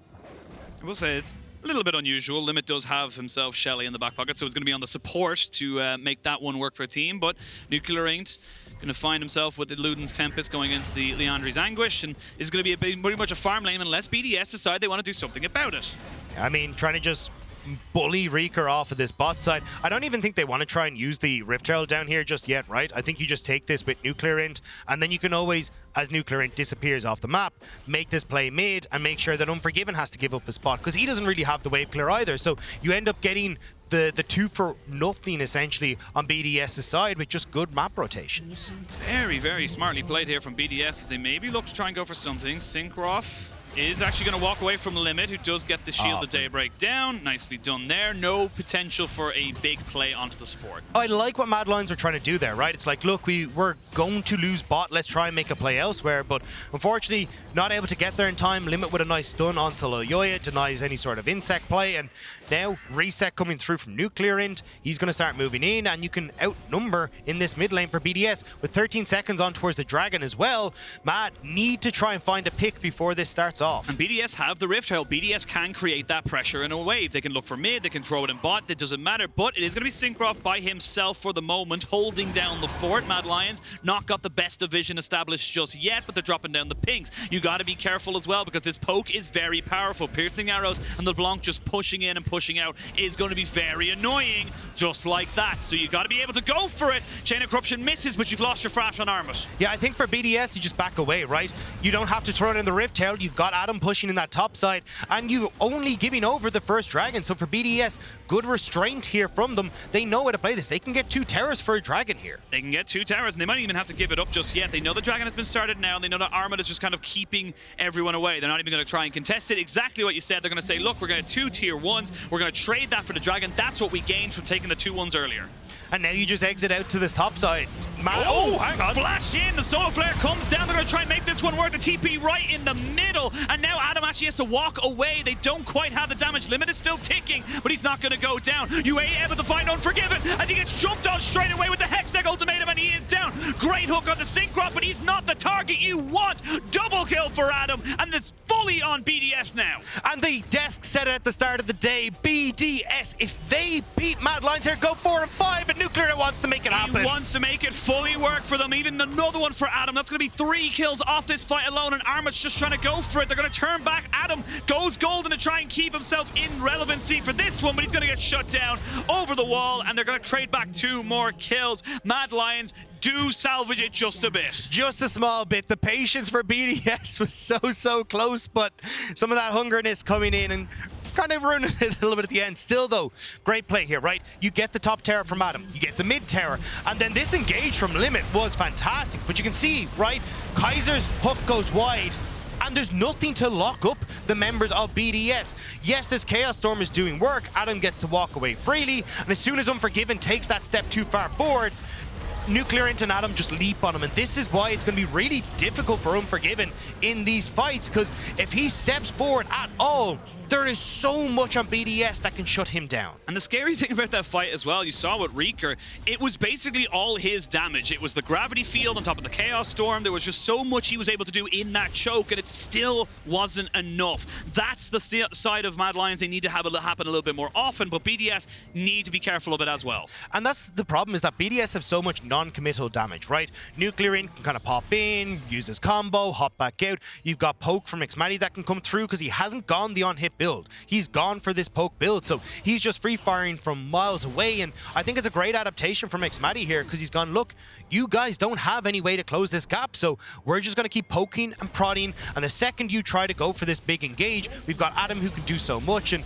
I will say it's a little bit unusual. Limit does have himself Shelly in the back pocket, so it's going to be on the support to make that one work for a team, but NUCLEARINT going to find himself with the Luden's Tempest going against the Leandri's Anguish, and is going to be pretty much a farm lane unless BDS decide they want to do something about it. I mean, trying to just bully Reeker off of this bot side. I don't even think they want to try and use the Rift Herald down here just yet, right? I think you just take this with NUCLEARINT, and then you can always, as NUCLEARINT disappears off the map, make this play mid and make sure that Unforgiven has to give up a spot, because he doesn't really have the wave clear either. So you end up getting the 2 for nothing essentially on BDS's side with just good map rotations. Very, very smartly played here from BDS as they maybe look to try and go for something. Cinkrof is actually going to walk away from Limit, who does get the Shield of Daybreak down. Nicely done there. No potential for a big play onto the support. I like what Mad Lions were trying to do there, right? It's like, look, we're going to lose bot. Let's try and make a play elsewhere. But unfortunately, not able to get there in time. Limit with a nice stun onto Elyoya, denies any sort of insect play. And now, reset coming through from NUCLEARINT. He's going to start moving in, and you can outnumber in this mid lane for BDS with 13 seconds on towards the Dragon as well. Mad need to try and find a pick before this starts off. And BDS have the Rift Herald. BDS can create that pressure in a wave. They can look for mid, they can throw it in bot, it doesn't matter. But it is going to be Cinkrof by himself for the moment, holding down the fort. Mad Lions not got the best of vision established just yet, but they're dropping down the pings. You got to be careful as well, because this poke is very powerful. Piercing arrows and the LeBlanc just pushing in and pushing out is going to be very annoying, just like that. So you got to be able to go for it. Chain of Corruption misses, but you've lost your flash on Armut. Yeah, I think for BDS, you just back away, right? You don't have to throw it in the Rift Herald. You've got Adam pushing in that top side, and you only giving over the first Dragon. So for BDS, good restraint here from them. They know how to play this. They can get 2 towers for a Dragon here. They can get 2 towers, and they might even have to give it up just yet. They know the Dragon has been started now, and they know that Armut is just kind of keeping everyone away. They're not even going to try and contest it. Exactly what you said. They're going to say, look, we're going to 2 tier 1s. We're going to trade that for the Dragon. That's what we gained from taking the 2-1s earlier. And now you just exit out to this top side. Hang on. Flash in. The Solar Flare comes down. They're going to try and make this one work. The TP right in the middle. And now Adam actually has to walk away. They don't quite have the damage. Limit is still ticking, but he's not going to go down. UA able to find Unforgiven as he gets jumped on straight away with the Hextech ultimatum, and he is down. Great hook on the Cinkrof, but he's not the target you want. Double kill for Adam, and it's fully on BDS now. And the desk said it at the start of the day. BDS, if they beat Mad Lions here, go 4 and 5, and NUCLEARINT wants to make it happen. He wants to make it fully work for them. Even another one for Adam. That's going to be 3 kills off this fight alone, and Armut's just trying to go for it. They're going to turn back. Adam goes golden to try and keep himself in relevancy for this one, but he's going to get shut down over the wall, and they're going to trade back 2 more kills. Mad Lions do salvage it just a bit. Just a small bit. The patience for BDS was so close, but some of that hungerness coming in and kind of ruining it a little bit at the end. Still, though, great play here, right? You get the top tower from Adam, you get the mid tower, and then this engage from Limit was fantastic. But you can see, right, Kaiser's hook goes wide, and there's nothing to lock up the members of BDS. Yes, this Chaos Storm is doing work. Adam gets to walk away freely, and as soon as Unforgiven takes that step too far forward, NUCLEARINT and Adam just leap on him, and this is why it's going to be really difficult for Unforgiven in these fights, because if he steps forward at all, there is so much on BDS that can shut him down. And the scary thing about that fight as well, you saw with Reeker, it was basically all his damage. It was the gravity field on top of the Chaos Storm. There was just so much he was able to do in that choke, and it still wasn't enough. That's the side of Mad Lions they need to have it happen a little bit more often, but BDS need to be careful of it as well. And that's the problem, is that BDS have so much non-committal damage, right? NUCLEARINT can kind of pop in, use his combo, hop back out. You've got poke from xMatty that can come through because he hasn't gone the on-hit build. He's gone for this poke build, so he's just free-firing from miles away, and I think it's a great adaptation from xMatty here, because he's gone, look, you guys don't have any way to close this gap, so we're just going to keep poking and prodding, and the second you try to go for this big engage, we've got Adam who can do so much, and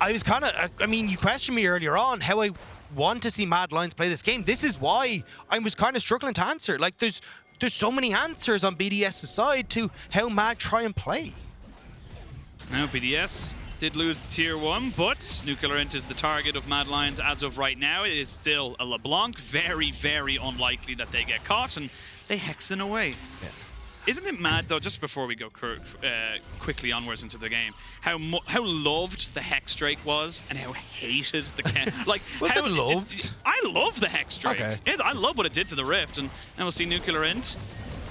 I was kind of, I mean, you questioned me earlier on how I want to see Mad Lions play this game. This is why I was kind of struggling to answer. Like, there's so many answers on BDS's side to how Mad try and play. Now, BDS did lose tier 1, but NUCLEARINT is the target of Mad Lions as of right now. It is still a LeBlanc. Very, very unlikely that they get caught, and they hexing away. Yeah. Isn't it mad, though, just before we go quickly onwards into the game, how loved the Hex Drake was and how hated the like Was how it loved? I love the Hex Drake. Okay. I love what it did to the Rift, and now we'll see NUCLEARINT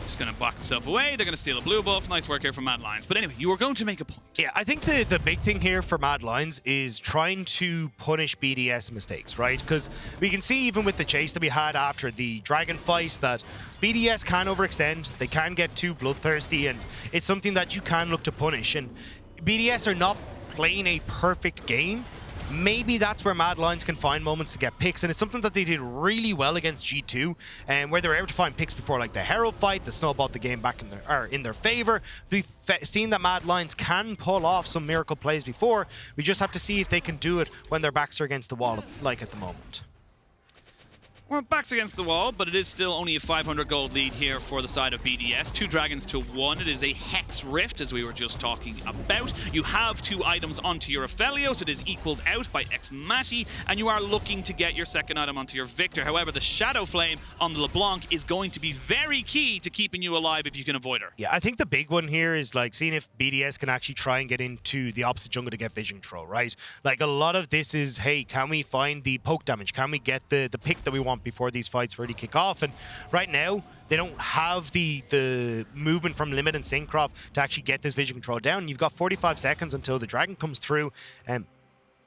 just going to back himself away. They're going to steal a blue buff. Nice work here from Mad Lions. But anyway, you were going to make a point. Yeah, I think the big thing here for Mad Lions is trying to punish BDS mistakes, right? Because we can see even with the chase that we had after the Dragon fight that BDS can overextend, they can get too bloodthirsty, and it's something that you can look to punish. And BDS are not playing a perfect game. Maybe that's where Mad Lions can find moments to get picks, and it's something that they did really well against G2, and where they were able to find picks before, like the Herald fight, that snowballed the game back in their favor. We've seen that Mad Lions can pull off some miracle plays before. We just have to see if they can do it when their backs are against the wall, like at the moment. Well, backs against the wall, but it is still only a 500 gold lead here for the side of BDS. 2 dragons to 1. It is a Hex Rift, as we were just talking about. You have 2 items onto your Aphelios. It is equaled out by xMatty, and you are looking to get your second item onto your Viktor. However, the Shadow Flame on the LeBlanc is going to be very key to keeping you alive if you can avoid her. Yeah, I think the big one here is like seeing if BDS can actually try and get into the opposite jungle to get vision control, right? Like a lot of this is, hey, can we find the poke damage? Can we get the pick that we want before these fights really kick off? And right now they don't have the movement from Limit and Cinkrof to actually get this vision control down. You've got 45 seconds until the dragon comes through, and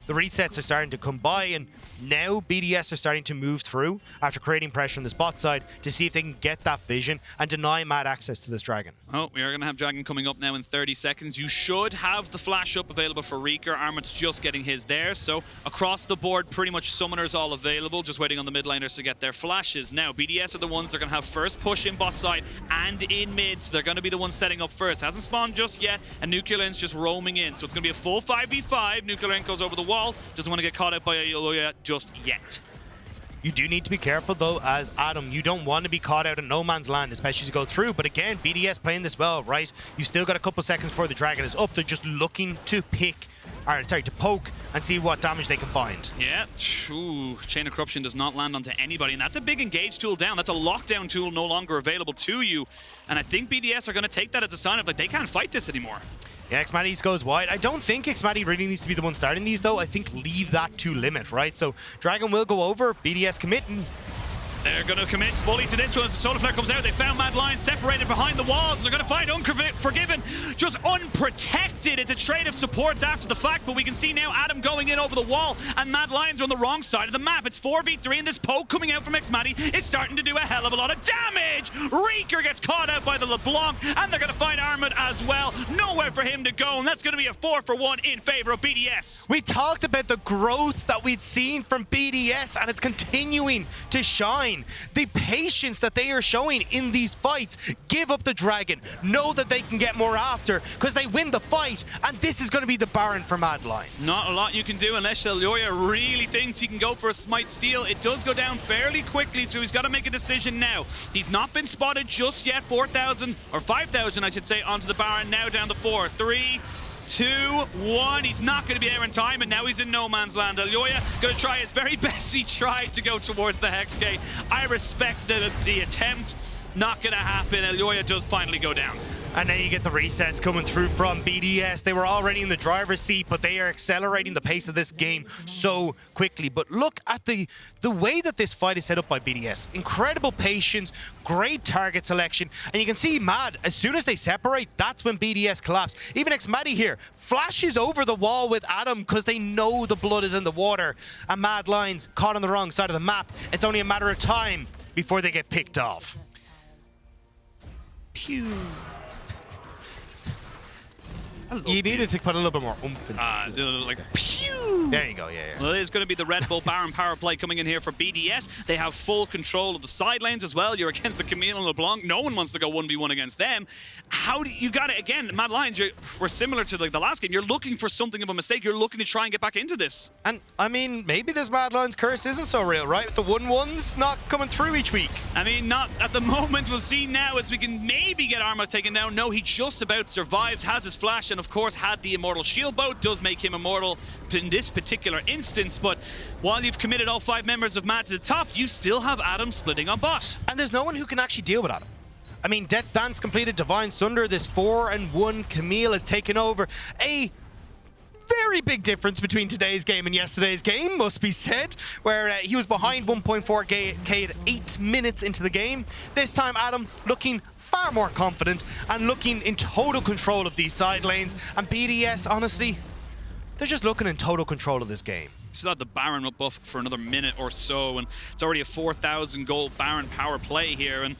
the resets are starting to come by, and now BDS are starting to move through after creating pressure on the bot side to see if they can get that vision and deny Mad access to this dragon. Oh, we are going to have Dragon coming up now in 30 seconds. You should have the flash up available for Reeker. Armut's just getting his there, so across the board, pretty much summoners all available, just waiting on the mid laners to get their flashes. Now, BDS are the ones that are going to have first push in bot side and in mid, so they're going to be the ones setting up first. Hasn't spawned just yet, and NUCLEARINT's just roaming in, so it's going to be a full 5v5. NUCLEARINT goes over the wall. Doesn't want to get caught out by Elyoya just yet. You do need to be careful, though, as Adam. You don't want to be caught out in no man's land, especially to go through. But again, BDS playing this well, right? You still got a couple seconds before the dragon is up. They're just looking to to poke and see what damage they can find. Yeah, ooh, Chain of Corruption does not land onto anybody, and that's a big engage tool down. That's a lockdown tool no longer available to you. And I think BDS are going to take that as a sign of, like, they can't fight this anymore. Yeah, xMatty goes wide. I don't think xMatty really needs to be the one starting these, though. I think leave that to Limit, right? So Dragon will go over, BDS committing. They're going to commit fully to this one as the Solar Flare comes out. They found Mad Lions separated behind the walls. They're going to find Unforgiven just unprotected. It's a trade of supports after the fact, but we can see now Adam going in over the wall, and Mad Lions are on the wrong side of the map. It's 4v3, and this poke coming out from xMatty is starting to do a hell of a lot of damage. Reeker gets caught out by the LeBlanc, and they're going to find Armut as well. Nowhere for him to go, and that's going to be a 4-for-1 in favor of BDS. We talked about the growth that we'd seen from BDS, and it's continuing to shine. The patience that they are showing in these fights. Give up the dragon. Know that they can get more after because they win the fight, and this is going to be the Baron for Mad Lions. Not a lot you can do unless Elyoya really thinks he can go for a smite steal. It does go down fairly quickly, so he's got to make a decision now. He's not been spotted just yet. 4,000, or 5,000 I should say, onto the Baron. Now down to 4. 3, 2, 1. He's not going to be there in time, and now he's in no man's land. Elyoya going to try his very best. He tried to go towards the Hex Gate. I respect the attempt. Not going to happen. Elyoya does finally go down. And then you get the resets coming through from BDS. They were already in the driver's seat, but they are accelerating the pace of this game so quickly. But look at the way that this fight is set up by BDS. Incredible patience, great target selection. And you can see Mad, as soon as they separate, that's when BDS collapse. Even xMatty here flashes over the wall with Adam because they know the blood is in the water. And Mad Lions caught on the wrong side of the map. It's only a matter of time before they get picked off. Pew. You needed to put a little bit more oomph into it. Like, pew! There you go, yeah. Well, it is going to be the Red Bull Baron power play coming in here for BDS. They have full control of the side lanes as well. You're against the Camille and LeBlanc. No one wants to go 1v1 against them. How do you got it again? Mad Lions, we're similar to like the last game. You're looking for something of a mistake. You're looking to try and get back into this. And I mean, maybe this Mad Lions curse isn't so real, right? With the 1-1s not coming through each week. I mean, not at the moment. We'll see now as we can maybe get Armut taken down. No, he just about survives, has his flash, and of course had the immortal shield bow. Does make him immortal in this particular instance, but while you've committed all 5 members of MAD to the top, you still have Adam splitting on bot. And there's no one who can actually deal with Adam. I mean, Death's Dance completed Divine Sunder. This 4-1 Camille has taken over. A very big difference between today's game and yesterday's game, must be said, where he was behind 1.4k at 8 minutes into the game. This time, Adam looking far more confident and looking in total control of these side lanes. And BDS, honestly, they're just looking in total control of this game. Still have the Baron up buff for another minute or so, and it's already a 4,000 gold Baron power play here, and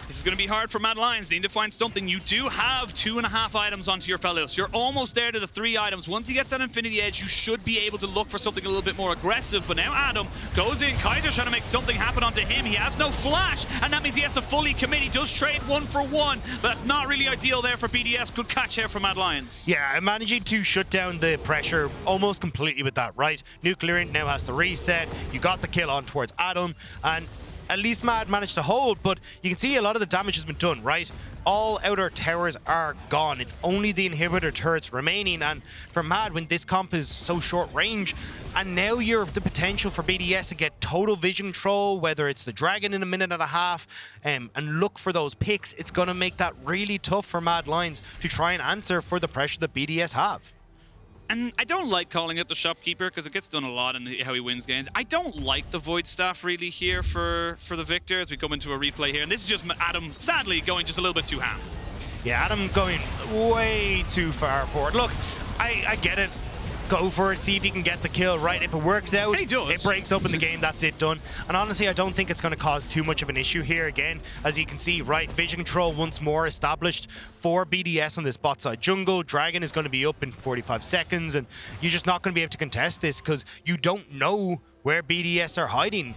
this is going to be hard for Mad Lions. They need to find something. You do have 2.5 items onto your Aphelios. You're almost there to the 3 items. Once he gets that Infinity Edge, you should be able to look for something a little bit more aggressive. But now Adam goes in. Kaiser trying to make something happen onto him. He has no flash, and that means he has to fully commit. He does trade 1 for 1, but that's not really ideal there for BDS. Good catch here for Mad Lions. Yeah, managing to shut down the pressure almost completely with that, right? NUCLEARINT now has to reset. You got the kill on towards Adam, and at least MAD managed to hold, but you can see a lot of the damage has been done, right? All outer towers are gone. It's only the inhibitor turrets remaining, and for MAD, when this comp is so short range, and now you're the potential for BDS to get total vision control, whether it's the dragon in a minute and a half, and look for those picks, it's going to make that really tough for Mad Lions to try and answer for the pressure that BDS have. And I don't like calling it the shopkeeper because it gets done a lot in how he wins games. I don't like the Void Staff really here for the Viktor as we come into a replay here. And this is just Adam, sadly, going just a little bit too ham. Yeah, Adam going way too far forward. Look, I get it. Go for it, see if you can get the kill, right? If it works out, it breaks open the game, that's it, done. And honestly, I don't think it's going to cause too much of an issue here. Again, as you can see, right, vision control once more established for BDS on this bot side jungle. Dragon is going to be up in 45 seconds, and you're just not going to be able to contest this because you don't know where BDS are hiding.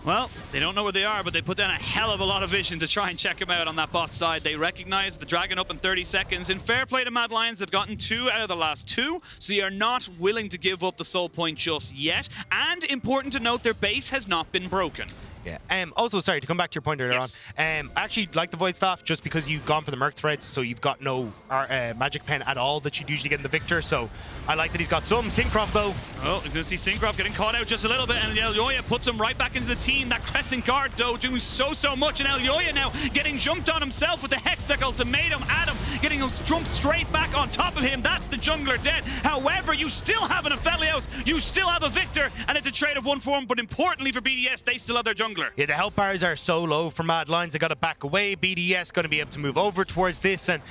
Well, they don't know where they are, but they put down a hell of a lot of vision to try and check him out on that bot side. They recognize the dragon up in 30 seconds. In fair play to Mad Lions, they've gotten 2 out of the last 2, so they are not willing to give up the soul point just yet. And important to note, their base has not been broken. Yeah. Also, sorry, to come back to your point earlier on, I actually like the Void Staff just because you've gone for the Merc Threads, so you've got no magic pen at all that you'd usually get in the Viktor, so I like that he's got some. Cinkrof, though. Oh, you're going to see Cinkrof getting caught out just a little bit, and Elyoya puts him right back into the team. That Crescent Guard, though, doing so much, and Elyoya now getting jumped on himself with the Hextech Ultimatum. Adam getting him jumped straight back on top of him. That's the jungler dead. However, you still have an Aphelios, you still have a Viktor, and it's a trade of 1 for 1, but importantly for BDS, they still have their jungler. Yeah, the health bars are so low for Mad Lions. They got to back away. BDS going to be able to move over towards this, and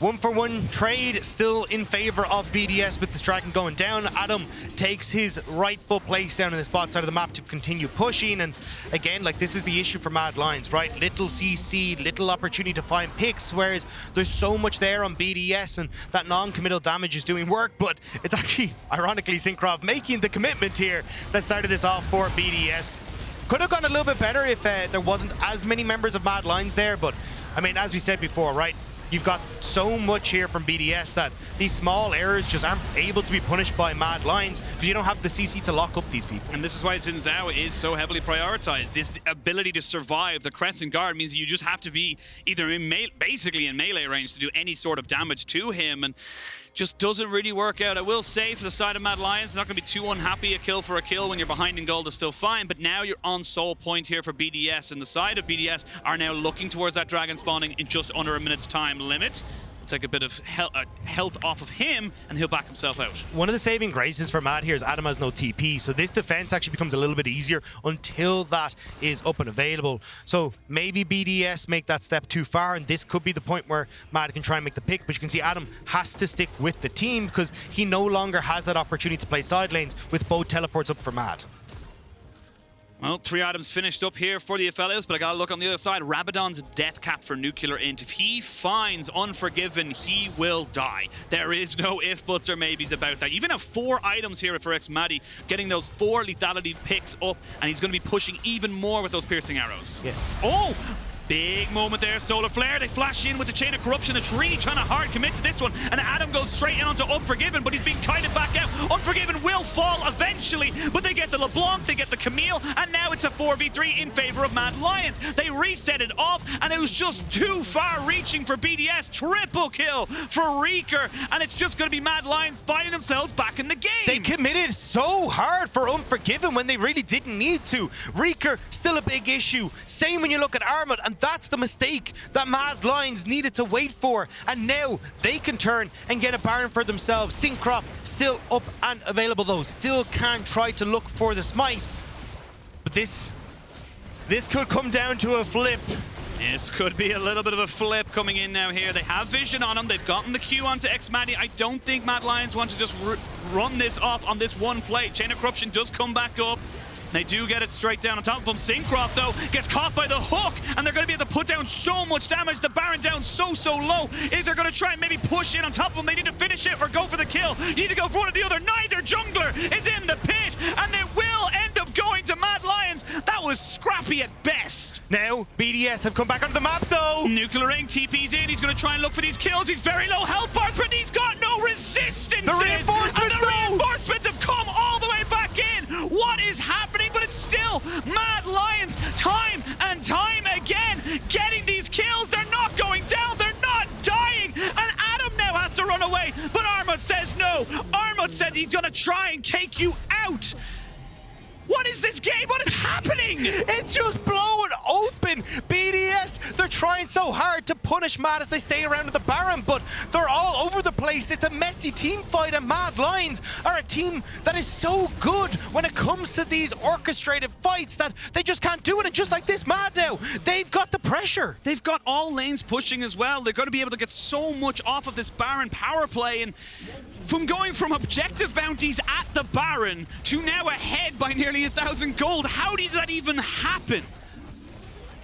1-for-1 trade still in favor of BDS with this dragon going down. Adam takes his rightful place down in the spot side of the map to continue pushing, and again, like, this is the issue for Mad Lions, right? Little CC, little opportunity to find picks, whereas there's so much there on BDS, and that non-committal damage is doing work, but it's actually, ironically, Cinkrof making the commitment here that started this off for BDS. Could have gone a little bit better if there wasn't as many members of Mad Lions there, but I mean, as we said before, right? You've got so much here from BDS that these small errors just aren't able to be punished by Mad Lions because you don't have the CC to lock up these people. And this is why Zhao is so heavily prioritized. This ability to survive the Crescent Guard means you just have to be either in basically in melee range to do any sort of damage to him, and just doesn't really work out. I will say for the side of Mad Lions, not going to be too unhappy. A kill for a kill when you're behind in gold is still fine, but now you're on soul point here for BDS, and the side of BDS are now looking towards that dragon spawning in just under a minute's time limit. Take a bit of health off of him, and he'll back himself out. One of the saving graces for Mad here is Adam has no TP, so this defense actually becomes a little bit easier until that is up and available. So maybe BDS make that step too far, and this could be the point where Mad can try and make the pick, but you can see Adam has to stick with the team because he no longer has that opportunity to play side lanes with both teleports up for Mad. Well, 3 items finished up here for the Aphelios, but I gotta look on the other side. Rabadon's death cap for NUCLEARINT. If he finds Unforgiven, he will die. There is no if, buts, or maybes about that. You even have 4 items here for xMatty, getting those 4 lethality picks up, and he's gonna be pushing even more with those piercing arrows. Yeah. Oh! Big moment there, Solar Flare. They flash in with the Chain of Corruption. It's really trying to hard commit to this one. And Adam goes straight onto Unforgiven, but he's being kited back out. Unforgiven will fall eventually, but they get the LeBlanc, they get the Camille, and now it's a 4v3 in favor of MAD Lions. They reset it off, and it was just too far reaching for BDS. Triple kill for Reeker, and it's just going to be MAD Lions finding themselves back in the game. They committed so hard for Unforgiven when they really didn't need to. Reeker, still a big issue. Same when you look at Armut, and that's the mistake that MAD Lions needed to wait for. And now they can turn and get a Baron for themselves. Cinkrof still up and available though. Still can try to look for the smite. But this could come down to a flip. This could be a little bit of a flip coming in now here. They have vision on them. They've gotten the Q onto xMatty. I don't think MAD Lions want to just run this off on this one play. Chain of Corruption does come back up. They do get it straight down on top of them. Cinkrof, though, gets caught by the hook, and they're going to be able to put down so much damage. The Baron down so low. If they're going to try and maybe push in on top of them, they need to finish it or go for the kill. You need to go for one or the other. Neither jungler is in the pit, and they will end up going to MAD Lions. That was scrappy at best. Now, BDS have come back onto the map, though. NUCLEARINT TP's in. He's going to try and look for these kills. He's very low health bars, but he's got no resistance. The reinforcements, and the reinforcements have come all the way back in. What is happening? But it's still MAD Lions time and time again getting these kills. They're not going down. They're not dying. And Adam now has to run away. But Armut says no. Armut says he's going to try and take you out. What is this game? What is happening? It's just blowing open. BDS, they're trying so hard to punish MAD as they stay around with the Baron, but they're all over the place. It's a messy team fight, and MAD Lions are a team that is so good when it comes to these orchestrated fights that they just can't do it. And just like this MAD now, they've got the pressure. They've got all lanes pushing as well. They're going to be able to get so much off of this Baron power play, and from going from objective bounties at the Baron to now ahead by nearly 1,000 gold. How did that even happen?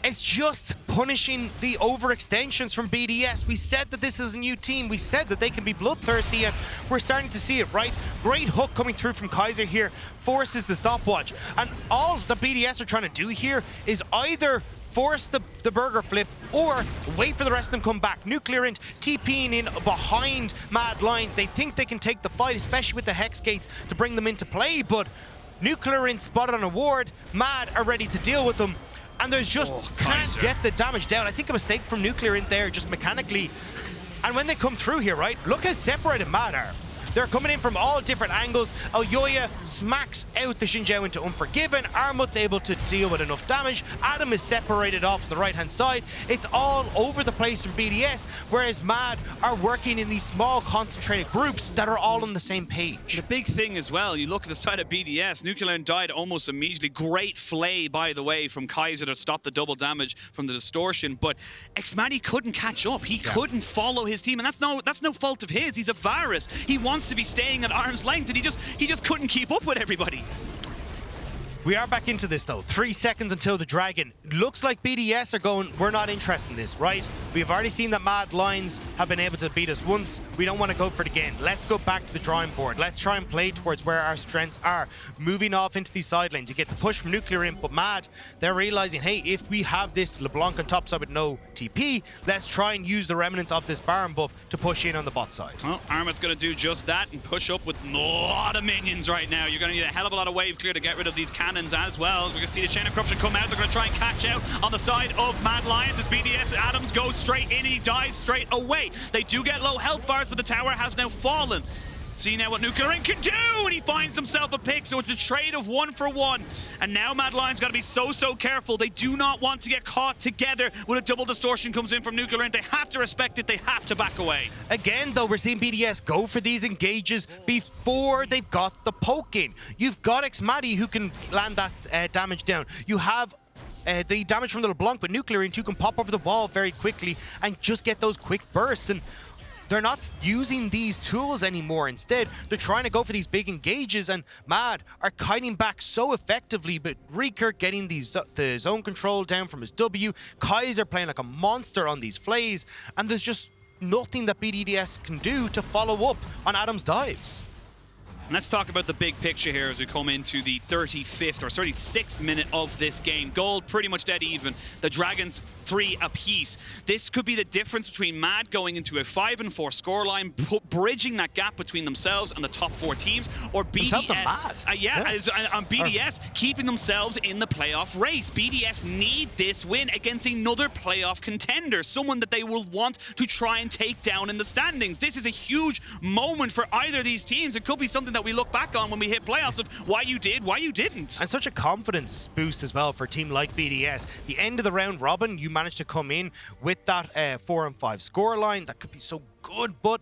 It's just punishing the overextensions from BDS. We said that this is a new team. We said that they can be bloodthirsty, and we're starting to see it, right? Great hook coming through from Kaiser here, forces the stopwatch. And all the BDS are trying to do here is either force the burger flip or wait for the rest of them come back. NUCLEARINT TPing in behind MAD Lions. They think they can take the fight, especially with the Hex Gates to bring them into play, but NUCLEARINT spotted on a ward. MAD are ready to deal with them, and there's just can't get the damage down. I think a mistake from NUCLEARINT there, just mechanically. And when they come through here, right, look how separated MAD are. They're coming in from all different angles. Elyoya smacks out the Xin Zhao into Unforgiven. Armut's able to deal with enough damage. Adam is separated off the right-hand side. It's all over the place from BDS, whereas MAD are working in these small, concentrated groups that are all on the same page. The big thing as well, you look at the side of BDS, NUCLEARINT died almost immediately. Great flay, by the way, from Kaiser to stop the double damage from the distortion, but xMatty couldn't catch up. He couldn't follow his team, and that's no fault of his. He's a Varus. He wants to be staying at arm's length, and he just couldn't keep up with everybody. We are back into this though. 3 seconds until the Dragon. Looks like BDS are going, we're not interested in this, right? We've already seen that MAD Lions have been able to beat us once. We don't want to go for it again. Let's go back to the drawing board. Let's try and play towards where our strengths are. Moving off into these side lanes. You get the push from NUCLEARINT, but MAD, they're realizing, hey, if we have this LeBlanc on top side with no TP, let's try and use the remnants of this Baron buff to push in on the bot side. Well, Armut's going to do just that and push up with a lot of minions right now. You're going to need a hell of a lot of wave clear to get rid of these cannons as well. We're going to see the Chain of Corruption come out. They're going to try and catch out on the side of MAD Lions as BDS Adams goes straight in. He dies straight away. They do get low health bars, but the tower has now fallen. See now what NUCLEARINT can do, and he finds himself a pick, so it's a trade of 1 for 1. And now MAD Lions got to be so careful. They do not want to get caught together when a double distortion comes in from NUCLEARINT. They have to respect it. They have to back away. Again, though, we're seeing BDS go for these engages before they've got the poke in. You've got xMatty who can land that damage down. You have the damage from the LeBlanc, but NUCLEARINT who can pop over the wall very quickly and just get those quick bursts. And they're not using these tools anymore. Instead, they're trying to go for these big engages, and MAD are kiting back so effectively, but Reeker getting the zone control down from his W, Kaiser playing like a monster on these flays, and there's just nothing that BDS can do to follow up on Adam's dives. Let's talk about the big picture here as we come into the 35th or 36th minute of this game. Gold pretty much dead even. The Dragons 3 apiece. This could be the difference between MAD going into a 5-4 scoreline, bridging that gap between themselves and the top 4 teams, or BDS. And BDS keeping themselves in the playoff race. BDS need this win against another playoff contender, someone that they will want to try and take down in the standings. This is a huge moment for either of these teams. It could be something that we look back on when we hit playoffs of why you did, why you didn't. And such a confidence boost as well for a team like BDS. The end of the round robin, you managed to come in with that 4-5 scoreline. That could be so good, but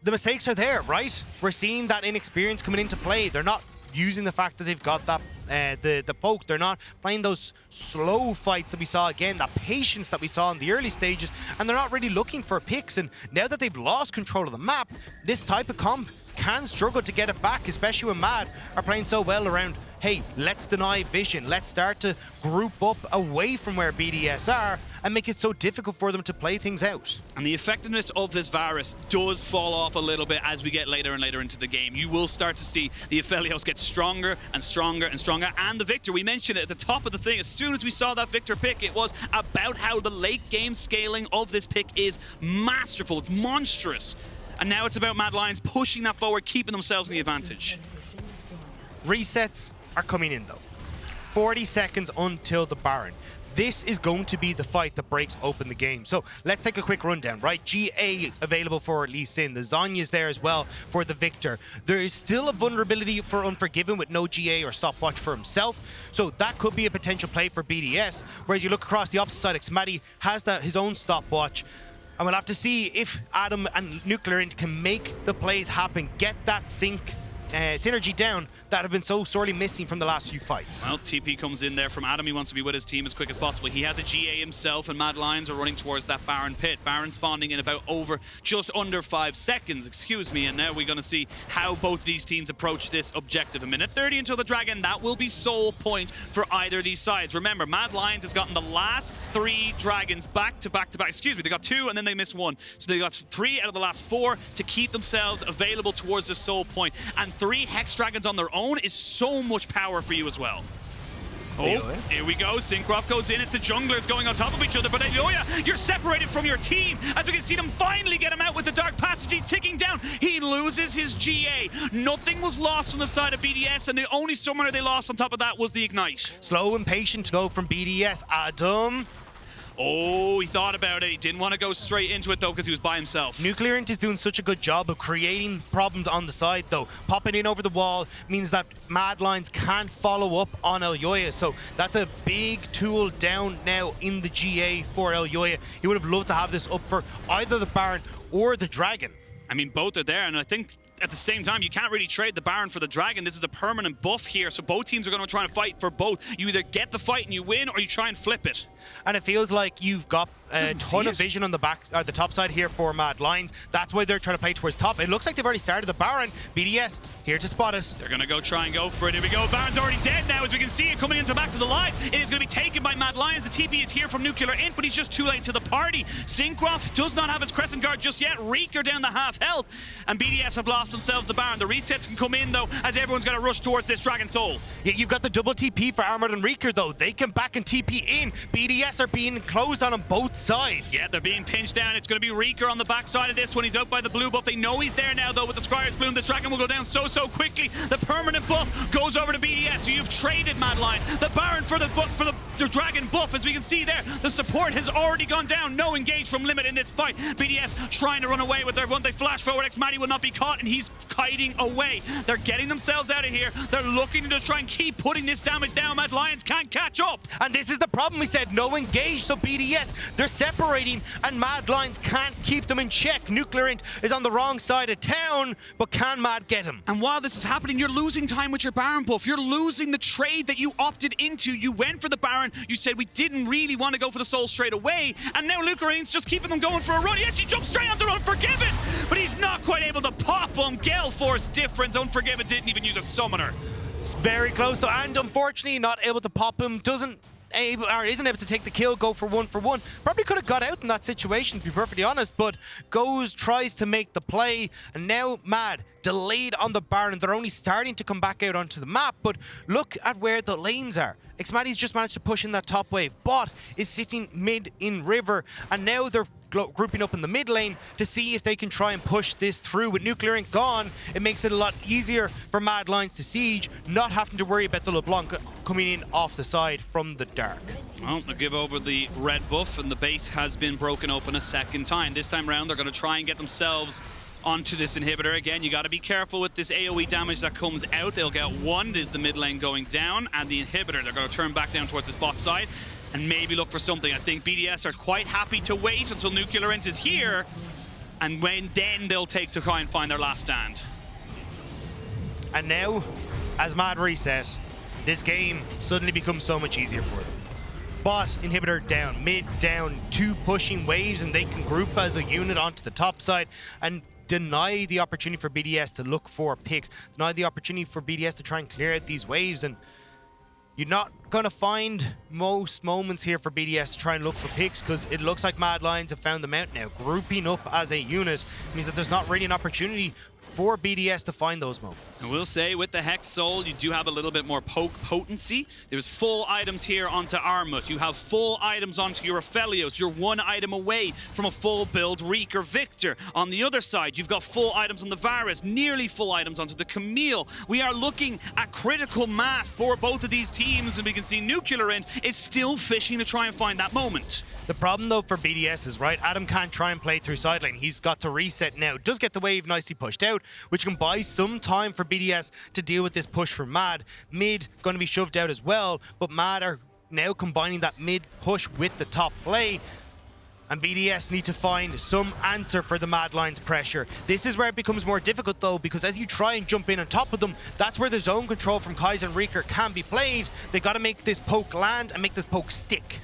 the mistakes are there, right? We're seeing that inexperience coming into play. They're not using the fact that they've got that the poke. They're not playing those slow fights that we saw again, that patience that we saw in the early stages, and they're not really looking for picks. And now that they've lost control of the map, this type of comp can struggle to get it back, especially when MAD are playing so well around, hey, let's deny vision, let's start to group up away from where BDS are and make it so difficult for them to play things out. And the effectiveness of this Varus does fall off a little bit as we get later and later into the game. You will start to see the Aphelios get stronger and stronger and stronger, and the Viktor, we mentioned it at the top of the thing, as soon as we saw that Viktor pick, it was about how the late game scaling of this pick is masterful, it's monstrous. And now it's about MAD Lions pushing that forward, keeping themselves in the advantage. Resets are coming in though. 40 seconds until the Baron. This is going to be the fight that breaks open the game. So let's take a quick rundown, right? GA available for Lee Sin. The Zhonya's there as well for the Viktor. There is still a vulnerability for Unforgiven with no GA or stopwatch for himself. So that could be a potential play for BDS. Whereas you look across the opposite side, xMatty has his own stopwatch. And we'll have to see if Adam and NUCLEARINT can make the plays happen, get that synergy down that have been so sorely missing from the last few fights. Well, TP comes in there from Adam. He wants to be with his team as quick as possible. He has a GA himself, and MAD Lions are running towards that Baron pit. Baron spawning in about just under 5 seconds, excuse me. And now we're going to see how both these teams approach this objective. A minute 30 until the Dragon. That will be sole point for either of these sides. Remember, MAD Lions has gotten the last 3 Dragons back to back to back. Excuse me, they got 2 and then they missed 1. So they got 3 out of the last 4 to keep themselves available towards the sole point. And 3 Hex Dragons on their own is so much power for you as well. Oh, here we go. Cinkrof goes in. It's the junglers going on top of each other. But Elyoya, you're separated from your team. As we can see them finally get him out with the Dark Passage. He's ticking down. He loses his GA. Nothing was lost on the side of BDS, and the only summoner they lost on top of that was the Ignite. Slow and patient, though, from BDS. Adam. Oh, he thought about it. He didn't want to go straight into it, though, because he was by himself. NUCLEARINT is doing such a good job of creating problems on the side, though. Popping in over the wall means that MAD Lions can't follow up on Elyoya, so that's a big tool down now in the GA for Elyoya. He would have loved to have this up for either the Baron or the Dragon. I mean, both are there, and I think at the same time, you can't really trade the Baron for the Dragon. This is a permanent buff here, so both teams are going to try and fight for both. You either get the fight and you win, or you try and flip it. And it feels like you've got a ton of vision on the the top side here for MAD Lions. That's why they're trying to play towards top. It looks like they've already started the Baron. BDS here to spot us. They're going to go try and go for it. Here we go. Baron's already dead now, as we can see it coming into back to the line. It is going to be taken by MAD Lions. The TP is here from NUCLEARINT, but he's just too late to the party. Cinkrof does not have his Crescent Guard just yet. Reeker down the half health, and BDS have lost themselves the Baron. The resets can come in, though, as everyone's going to rush towards this Dragon Soul. Yeah, you've got the double TP for Armut and Reeker, though. They can back and TP in. BDS are being closed on both sides. Yeah, they're being pinched down. It's going to be Reeker on the backside of this when he's out by the blue buff. They know he's there now, though, with the Scryer's Bloom. This Dragon will go down so quickly. The permanent buff goes over to BDS, so you've traded MAD Lions. The Baron for the Dragon buff, as we can see there. The support has already gone down. No engage from Limit in this fight. BDS trying to run away with their one. They flash forward. xMatty will not be caught, and he he's kiting away. They're getting themselves out of here. They're looking to just try and keep putting this damage down. Mad Lions can't catch up. And this is the problem. We said no engage, so BDS, they're separating, and Mad Lions can't keep them in check. NUCLEARINT is on the wrong side of town, but can Mad get him? And while this is happening, you're losing time with your Baron buff. You're losing the trade that you opted into. You went for the Baron. You said we didn't really want to go for the soul straight away, and now NUCLEARINT's just keeping them going for a run. He actually jumps straight onto Unforgiven, but he's not quite able to pop him. Gale Force difference. Unforgiven didn't even use a summoner. It's very close though, and unfortunately not able to pop him. Isn't able to take the kill, go for one. Probably could have got out in that situation, to be perfectly honest, but tries to make the play, and now Mad delayed on the Baron. They're only starting to come back out onto the map, but look at where the lanes are. xMatty's just managed to push in that top wave. Bot is sitting mid in river, and now they're grouping up in the mid lane to see if they can try and push this through. With NUCLEARINT gone, it makes it a lot easier for Mad Lions to siege, not having to worry about the LeBlanc coming in off the side from the dark. Well, they'll give over the red buff, and the base has been broken open a second time. This time around, they're going to try and get themselves onto this inhibitor. Again, you got to be careful with this AoE damage that comes out. They'll get one, is the mid lane going down, and the inhibitor, they're going to turn back down towards this bot side and maybe look for something. I think BDS are quite happy to wait until NUCLEARINT is here, and then they'll take to try and find their last stand. And now, as Mad reset, this game suddenly becomes so much easier for them. Bot inhibitor down, mid down, 2 pushing waves, and they can group as a unit onto the top side and deny the opportunity for BDS to look for picks, deny the opportunity for BDS to try and clear out these waves. And you're not going to find most moments here for BDS to try and look for picks, because it looks like Mad Lions have found them out now. Grouping up as a unit means that there's not really an opportunity for BDS to find those moments. I will say, with the Hex Soul, you do have a little bit more poke potency. There's full items here onto Armut. You have full items onto your Aphelios. You're 1 item away from a full build Reeker Viktor. On the other side, you've got full items on the Varus, nearly full items onto the Camille. We are looking at critical mass for both of these teams, and we can see NUCLEARINT is still fishing to try and find that moment. The problem though for BDS is, right, Adam can't try and play through side lane. He's got to reset now. Does get the wave nicely pushed out, which can buy some time for BDS to deal with this push from Mad. Mid going to be shoved out as well, but Mad are now combining that mid push with the top play, and BDS need to find some answer for the Mad Lions pressure. This is where it becomes more difficult though, because as you try and jump in on top of them, that's where the zone control from Kaiser and Reeker can be played. They got to make this poke land and make this poke stick.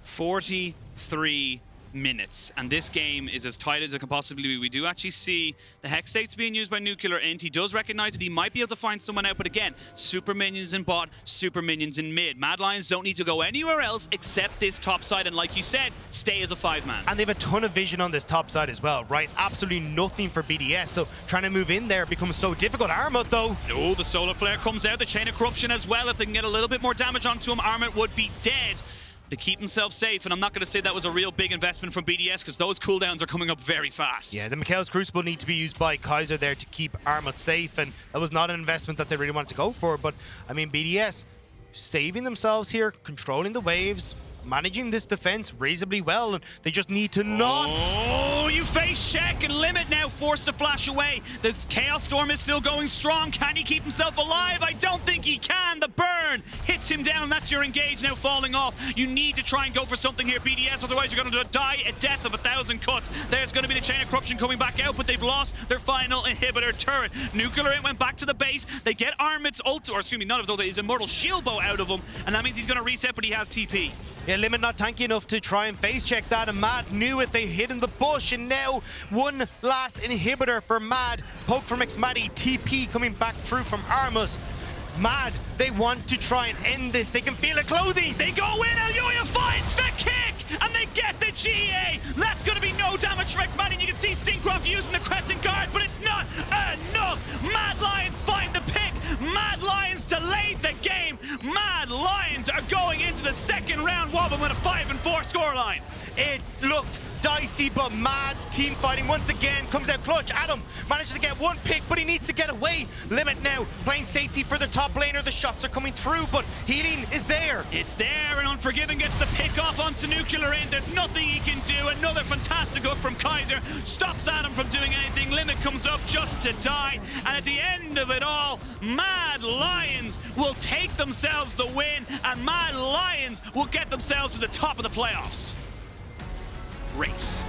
43 minutes, and this game is as tight as it can possibly be. We do actually see the Hex States being used by NUCLEARINT. He does recognize that he might be able to find someone out, but again, super minions in bot, super minions in mid. Mad Lions don't need to go anywhere else except this top side, and like you said, stay as a 5-man. And they have a ton of vision on this top side as well, right? Absolutely nothing for BDS, so trying to move in there becomes so difficult. Armut though. No, the Solar Flare comes out, the Chain of Corruption as well. If they can get a little bit more damage onto him, Armut would be dead to keep himself safe, and I'm not going to say that was a real big investment from BDS, because those cooldowns are coming up very fast. Yeah, the Mikhail's Crucible need to be used by Kaiser there to keep Armut safe, and that was not an investment that they really wanted to go for. But I mean, BDS saving themselves here, controlling the waves, managing this defense reasonably well, and they just need to not. Oh, you face check, and Limit now forced to flash away. This Chaos Storm is still going strong. Can he keep himself alive? I don't think he can. The burn hits him down. That's your engage now falling off. You need to try and go for something here, BDS, otherwise you're going to die a death of 1,000 cuts. There's going to be the Chain of Corruption coming back out, but they've lost their final inhibitor turret. NUCLEARINT went back to the base. They get Armut's ult, or excuse me, not of ult, his Immortal Shield Bow out of him, and that means he's going to reset, but he has TP. Yeah, Limit not tanky enough to try and face check that, and Mad knew it. They hid in the bush, and now one last inhibitor for Mad. Poke from xMatty, TP coming back through from Armut. Mad, they want to try and end this. They can feel it clothing. They go in, Elyoya finds the kick, and they get the GA. That's going to be no damage for xMatty, and you can see Cinkrof using the Crescent Guard, but it's not enough. Mad Lions find the pick. Mad Lions delayed the game. Mad Lions are going into the second round wobbling with a 5-4 scoreline. It looked dicey, but Mad's team fighting once again comes out clutch. Adam manages to get one pick, but he needs to get away. Limit now playing safety for the top laner. The shots are coming through, but healing is there. It's there, and Unforgiven gets the pick off onto NUCLEARINT. There's nothing he can do. Another fantastic hook from Kaiser. Stops Adam from doing anything. Limit comes up just to die. And at the end of it all, MAD Lions will take themselves the win, and MAD Lions will get themselves to the top of the playoffs. Race.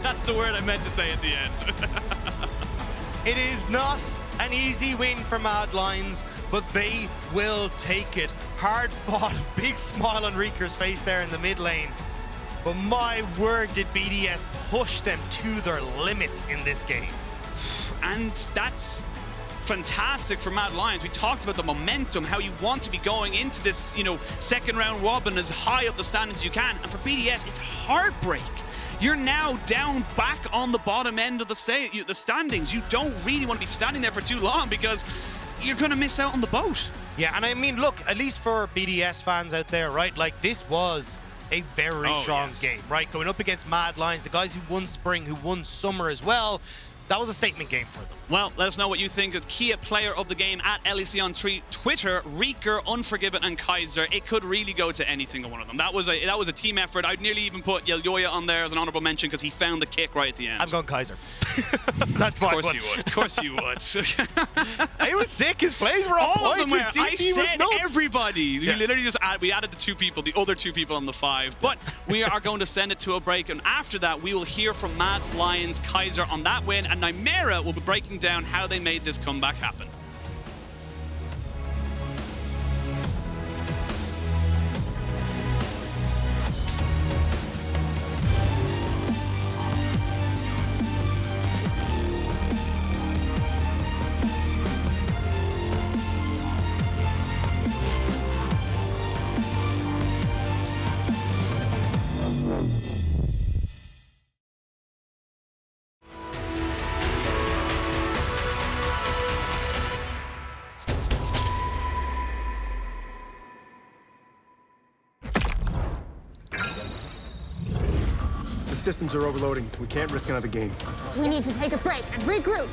That's the word I meant to say at the end. It is not an easy win for MAD Lions, but they will take it. Hard fought, big smile on Reeker's face there in the mid lane. But my word, did BDS push them to their limits in this game. And that's fantastic for MAD Lions. We talked about the momentum, how you want to be going into this, second round robin as high up the standings as you can. And for BDS, it's heartbreak. You're now down back on the bottom end of the standings. You don't really want to be standing there for too long because you're going to miss out on the boat. Yeah, and I mean, look, at least for BDS fans out there, right? Like, this was a very strong game, right? Going up against MAD Lions, the guys who won Spring, who won Summer as well. That was a statement game for them. Well, let us know what you think of key player of the game at LEC on Twitter, Reeker, Unforgiven, and Kaiser. It could really go to any single one of them. That was a team effort. I'd nearly even put Elyoya on there as an honorable mention because he found the kick right at the end. I'm going Kaiser. That's my one. Of course you would. Of course you would. It was sick. His plays were on All of point. them were. His I CC was said nuts. everybody. Yeah. We literally just added the other two people on the 5. But we are going to send it to a break, and after that, we will hear from MAD Lions, Kaiser on that win, and Nymaera will be breaking down how they made this comeback happen. Systems are overloading. We can't risk another game. We need to take a break and regroup.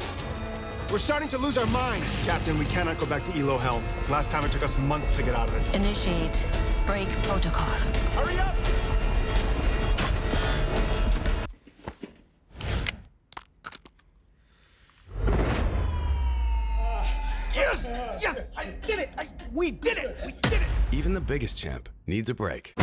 We're starting to lose our mind. Captain, we cannot go back to Elo Hell. Last time it took us months to get out of it. Initiate break protocol. Hurry up! Yes! Yes! I did it! We did it! We did it! Even the biggest champ needs a break.